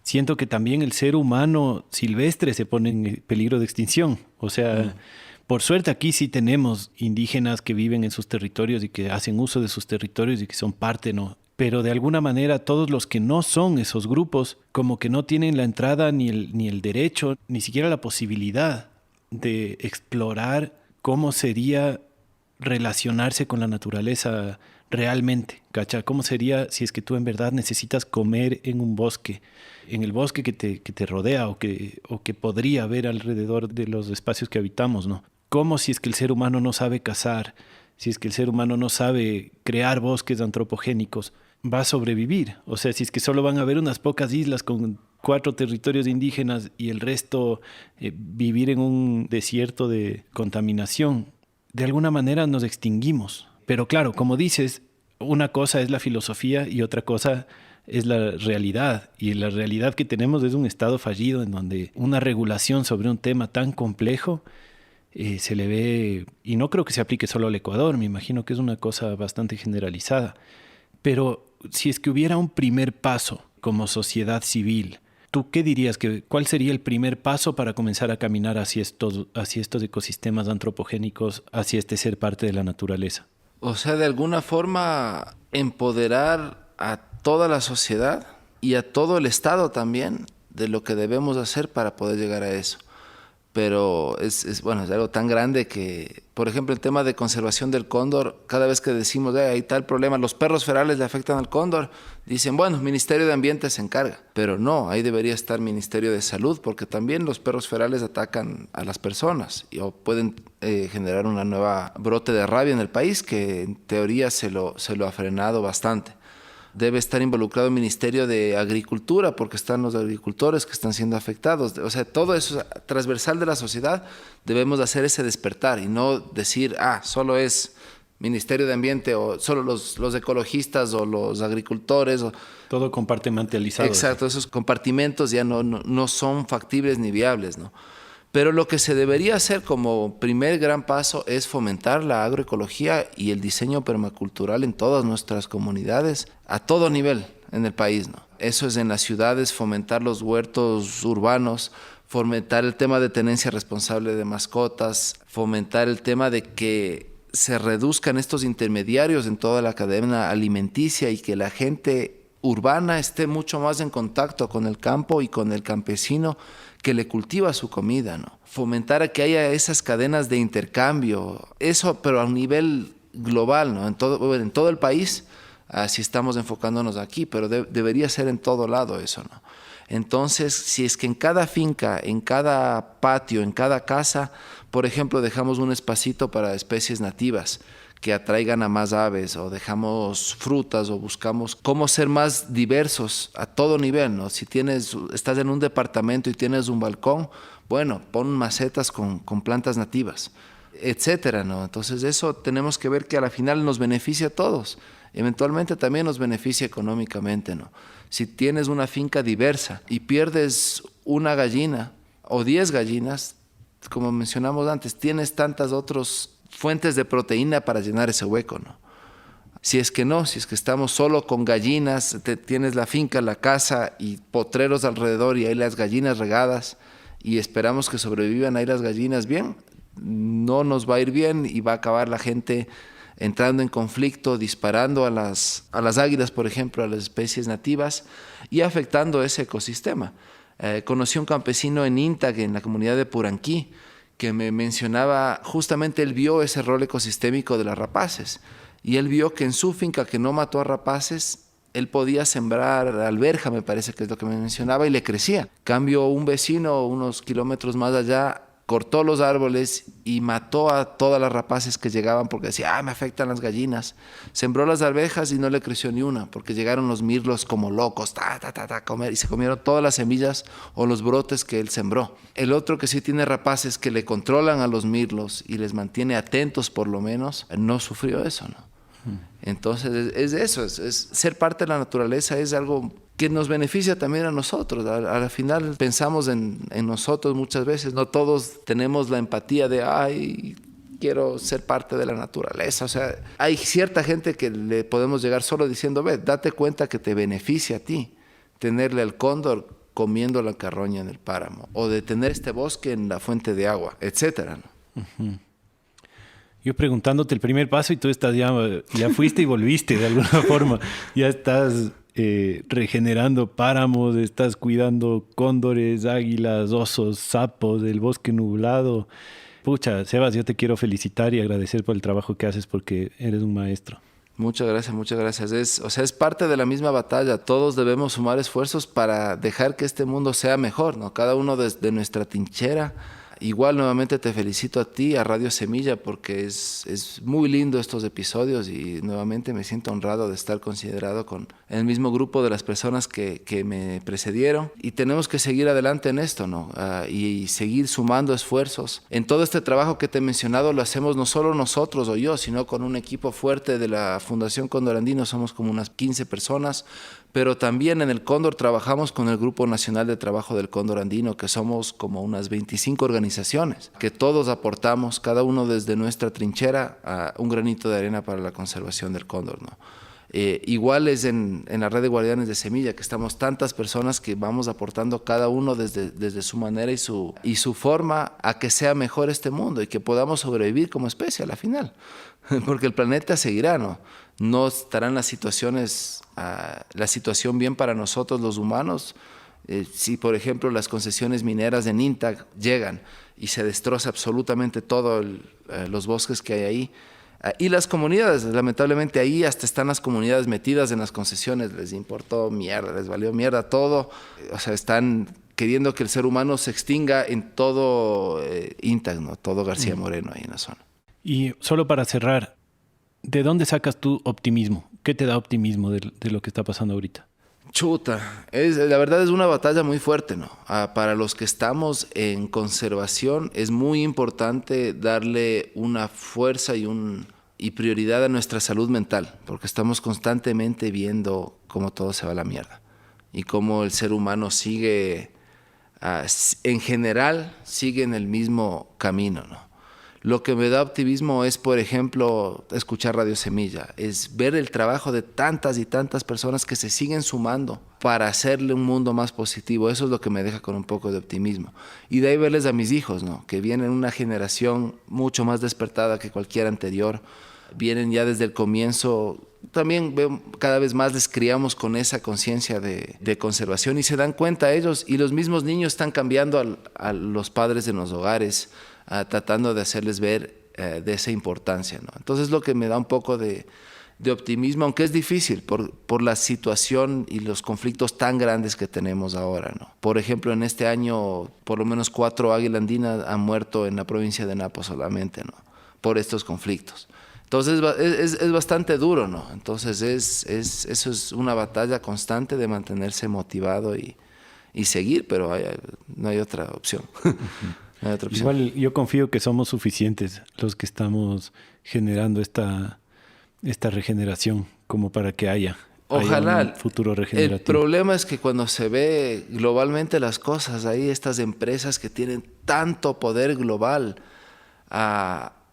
siento que también el ser humano silvestre se pone en peligro de extinción. O sea, por suerte aquí sí tenemos indígenas que viven en sus territorios y que hacen uso de sus territorios y que son parte, ¿no? Pero de alguna manera todos los que no son esos grupos como que no tienen la entrada ni el derecho, ni siquiera la posibilidad de explorar cómo sería relacionarse con la naturaleza realmente, ¿cacha? ¿Cómo sería si es que tú en verdad necesitas comer en un bosque, en el bosque que te rodea o que podría haber alrededor de los espacios que habitamos, ¿no? ¿Cómo si es que el ser humano no sabe cazar, si es que el ser humano no sabe crear bosques antropogénicos, va a sobrevivir? O sea, si es que solo van a haber unas pocas islas con 4 territorios indígenas y el resto vivir en un desierto de contaminación, de alguna manera nos extinguimos. Pero claro, como dices, una cosa es la filosofía y otra cosa es la realidad. Y la realidad que tenemos es un estado fallido en donde una regulación sobre un tema tan complejo se le ve, y no creo que se aplique solo al Ecuador, me imagino que es una cosa bastante generalizada. Pero si es que hubiera un primer paso como sociedad civil, ¿tú qué dirías? ¿Cuál sería el primer paso para comenzar a caminar hacia estos ecosistemas antropogénicos, hacia este ser parte de la naturaleza? O sea, de alguna forma empoderar a toda la sociedad y a todo el Estado también de lo que debemos hacer para poder llegar a eso. Pero bueno, es algo tan grande que, por ejemplo, el tema de conservación del cóndor, cada vez que decimos, hay tal problema, los perros ferales le afectan al cóndor, dicen, bueno, Ministerio de Ambiente se encarga. Pero no, ahí debería estar Ministerio de Salud, porque también los perros ferales atacan a las personas o pueden generar una nueva brote de rabia en el país, que en teoría se lo ha frenado bastante. Debe estar involucrado el Ministerio de Agricultura, porque están los agricultores que están siendo afectados. O sea, todo eso transversal de la sociedad, debemos hacer ese despertar y no decir, solo es Ministerio de Ambiente o solo los ecologistas o los agricultores. Todo compartimentalizado. Exacto, esos compartimentos ya no son factibles ni viables, ¿no? Pero lo que se debería hacer como primer gran paso es fomentar la agroecología y el diseño permacultural en todas nuestras comunidades, a todo nivel en el país, ¿no? Eso es en las ciudades, fomentar los huertos urbanos, fomentar el tema de tenencia responsable de mascotas, fomentar el tema de que se reduzcan estos intermediarios en toda la cadena alimenticia y que la gente urbana esté mucho más en contacto con el campo y con el campesino que le cultiva su comida, ¿no? Fomentar a que haya esas cadenas de intercambio, eso pero a un nivel global, ¿no? En todo el país, si estamos enfocándonos aquí, pero debería ser en todo lado eso, ¿no? Entonces, si es que en cada finca, en cada patio, en cada casa, por ejemplo, dejamos un espacito para especies nativas que atraigan a más aves, o dejamos frutas, o buscamos cómo ser más diversos a todo nivel, ¿no? Si estás en un departamento y tienes un balcón, bueno, pon macetas con plantas nativas, etcétera, ¿no? Entonces eso tenemos que ver que a la final nos beneficia a todos. Eventualmente también nos beneficia económicamente, ¿no? Si tienes una finca diversa y pierdes una gallina o 10 gallinas, como mencionamos antes, tienes tantas otras fuentes de proteína para llenar ese hueco, ¿no? Si es que estamos solo con gallinas, tienes la finca, la casa y potreros alrededor y hay las gallinas regadas y esperamos que sobrevivan ahí las gallinas bien, no nos va a ir bien y va a acabar la gente entrando en conflicto, disparando a las águilas, por ejemplo, a las especies nativas y afectando ese ecosistema. Conocí un campesino en Intag, en la comunidad de Puranquí, que me mencionaba, justamente él vio ese rol ecosistémico de las rapaces y él vio que en su finca, que no mató a rapaces, él podía sembrar alberja, me parece que es lo que me mencionaba, y le crecía. Cambio, un vecino unos kilómetros más allá cortó los árboles y mató a todas las rapaces que llegaban porque decía, me afectan las gallinas. Sembró las arvejas y no le creció ni una porque llegaron los mirlos como locos, a comer, y se comieron todas las semillas o los brotes que él sembró. El otro que sí tiene rapaces que le controlan a los mirlos y les mantiene atentos por lo menos, no sufrió eso, ¿no? Entonces es eso, es ser parte de la naturaleza, es algo que nos beneficia también a nosotros. Al final pensamos en nosotros muchas veces, no todos tenemos la empatía de quiero ser parte de la naturaleza. O sea, hay cierta gente que le podemos llegar solo diciendo, date cuenta que te beneficia a ti tenerle al cóndor comiendo la carroña en el páramo, o de tener este bosque en la fuente de agua, etcétera, ¿no? Uh-huh. Yo preguntándote el primer paso y tú estás ya fuiste y volviste de alguna forma. Ya estás regenerando páramos, estás cuidando cóndores, águilas, osos, sapos, del bosque nublado. Pucha, Sebas, yo te quiero felicitar y agradecer por el trabajo que haces porque eres un maestro. Muchas gracias, muchas gracias. Es parte de la misma batalla. Todos debemos sumar esfuerzos para dejar que este mundo sea mejor, ¿no? Cada uno desde nuestra trinchera. Igual nuevamente te felicito a ti, a Radio Semilla, porque es muy lindo estos episodios y nuevamente me siento honrado de estar considerado con el mismo grupo de las personas que me precedieron. Y tenemos que seguir adelante en esto, ¿no? Y seguir sumando esfuerzos. En todo este trabajo que te he mencionado lo hacemos no solo nosotros o yo, sino con un equipo fuerte de la Fundación Cóndor Andino. Somos como unas 15 personas, pero también en el Cóndor trabajamos con el Grupo Nacional de Trabajo del Cóndor Andino, que somos como unas 25 organizaciones, que todos aportamos, cada uno desde nuestra trinchera, a un granito de arena para la conservación del cóndor, ¿no? Igual es en la red de Guardianes de Semilla, que estamos tantas personas que vamos aportando cada uno desde su manera y su forma a que sea mejor este mundo y que podamos sobrevivir como especie a la final. Porque el planeta seguirá, ¿no? No estarán las situaciones, la situación bien para nosotros los humanos. Si, por ejemplo, las concesiones mineras de Ninta llegan y se destroza absolutamente todos los bosques que hay ahí, y las comunidades, lamentablemente ahí hasta están las comunidades metidas en las concesiones, les importó mierda, les valió mierda todo, o sea, están queriendo que el ser humano se extinga en todo Intac, ¿no? Todo García Moreno ahí en la zona. Y solo para cerrar, ¿de dónde sacas tu optimismo? ¿Qué te da optimismo de lo que está pasando ahorita? Chuta, la verdad es una batalla muy fuerte, ¿no? Para los que estamos en conservación es muy importante darle una fuerza y prioridad a nuestra salud mental, porque estamos constantemente viendo cómo todo se va a la mierda y cómo el ser humano sigue, en general, sigue en el mismo camino, ¿no? Lo que me da optimismo es, por ejemplo, escuchar Radio Semilla, es ver el trabajo de tantas y tantas personas que se siguen sumando para hacerle un mundo más positivo. Eso es lo que me deja con un poco de optimismo. Y de ahí verles a mis hijos, ¿no? Que vienen una generación mucho más despertada que cualquier anterior. Vienen ya desde el comienzo. También veo, cada vez más les criamos con esa conciencia de conservación y se dan cuenta ellos, y los mismos niños están cambiando a los padres en los hogares, tratando de hacerles ver de esa importancia, ¿no? Entonces lo que me da un poco de optimismo, aunque es difícil por la situación y los conflictos tan grandes que tenemos ahora, ¿no? Por ejemplo, en este año por lo menos 4 águilas andinas han muerto en la provincia de Napo solamente, ¿no? Por estos conflictos. Entonces es bastante duro, ¿no? Entonces eso es una batalla constante de mantenerse motivado y seguir, pero no hay otra opción. No hay otra opción. Igual yo confío que somos suficientes los que estamos generando esta regeneración como para que haya Ojalá. un futuro regenerativo. El problema es que cuando se ve globalmente las cosas, hay estas empresas que tienen tanto poder global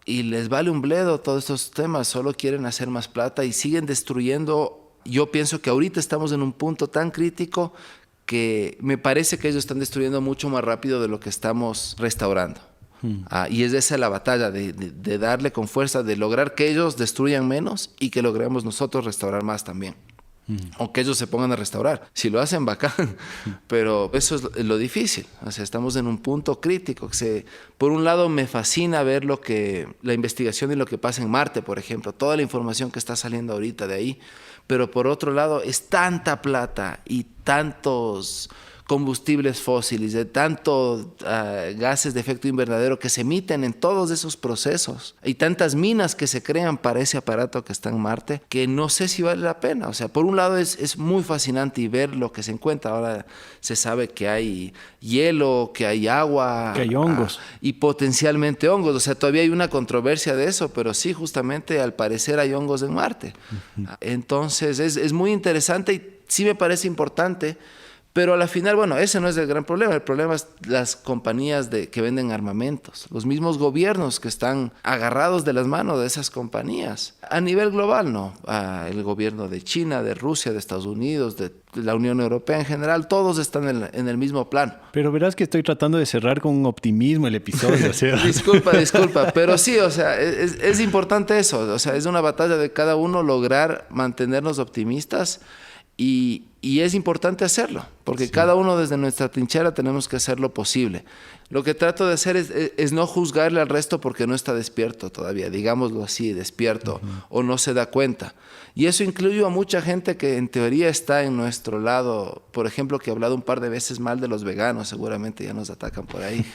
y les vale un bledo todos estos temas, solo quieren hacer más plata y siguen destruyendo. Yo pienso que ahorita estamos en un punto tan crítico que me parece que ellos están destruyendo mucho más rápido de lo que estamos restaurando. Y es esa la batalla, de darle con fuerza, de lograr que ellos destruyan menos y que logremos nosotros restaurar más también. O que ellos se pongan a restaurar. Si lo hacen, bacán. Pero eso es lo difícil. O sea, estamos en un punto crítico. Por un lado, me fascina ver la investigación y lo que pasa en Marte, por ejemplo. Toda la información que está saliendo ahorita de ahí. Pero por otro lado, es tanta plata y tantos combustibles fósiles, de tantos gases de efecto invernadero que se emiten en todos esos procesos y tantas minas que se crean para ese aparato que está en Marte, que no sé si vale la pena. O sea, por un lado es muy fascinante y ver lo que se encuentra. Ahora se sabe que hay hielo, que hay agua, que hay hongos y potencialmente hongos. O sea, todavía hay una controversia de eso, pero sí, justamente al parecer hay hongos en Marte. Entonces es muy interesante y sí me parece importante. Pero a la final, bueno, ese no es el gran problema. El problema es las compañías que venden armamentos, los mismos gobiernos que están agarrados de las manos de esas compañías. A nivel global, ¿no? El gobierno de China, de Rusia, de Estados Unidos, de la Unión Europea en general, todos están en el mismo plano. Pero verás que estoy tratando de cerrar con optimismo el episodio. O sea. Disculpa, pero sí, o sea, es importante eso. O sea, es una batalla de cada uno lograr mantenernos optimistas. Y es importante hacerlo, porque sí, cada uno desde nuestra trinchera tenemos que hacer lo posible. Lo que trato de hacer es no juzgarle al resto porque no está despierto todavía, digámoslo así, despierto, o no se da cuenta. Y eso incluye a mucha gente que en teoría está en nuestro lado, por ejemplo, que he hablado un par de veces mal de los veganos, seguramente ya nos atacan por ahí.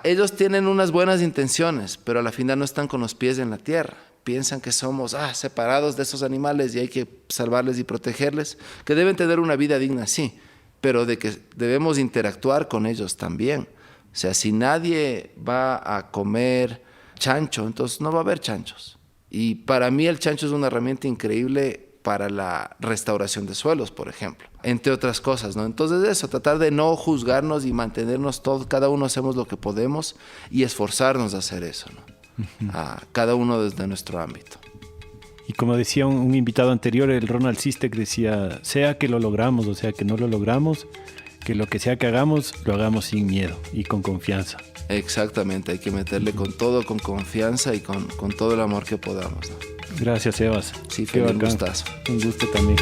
Ellos tienen unas buenas intenciones, pero a la final no están con los pies en la tierra. Piensan que somos separados de esos animales y hay que salvarles y protegerles, que deben tener una vida digna, sí, pero de que debemos interactuar con ellos también. O sea, si nadie va a comer chancho, entonces no va a haber chanchos. Y para mí el chancho es una herramienta increíble para la restauración de suelos, por ejemplo, entre otras cosas, ¿no? Entonces eso, tratar de no juzgarnos y mantenernos todos, cada uno hacemos lo que podemos y esforzarnos a hacer eso, ¿no? A cada uno desde nuestro ámbito. Y como decía un invitado anterior, el Ronald Sistek decía, sea que lo logramos o sea que no lo logramos, que lo que sea que hagamos, lo hagamos sin miedo y con confianza. Exactamente, hay que meterle con todo, con confianza y con todo el amor que podamos, ¿no? Gracias, Sebas. Sí, Qué fue un bacán. gustazo. Un gusto también.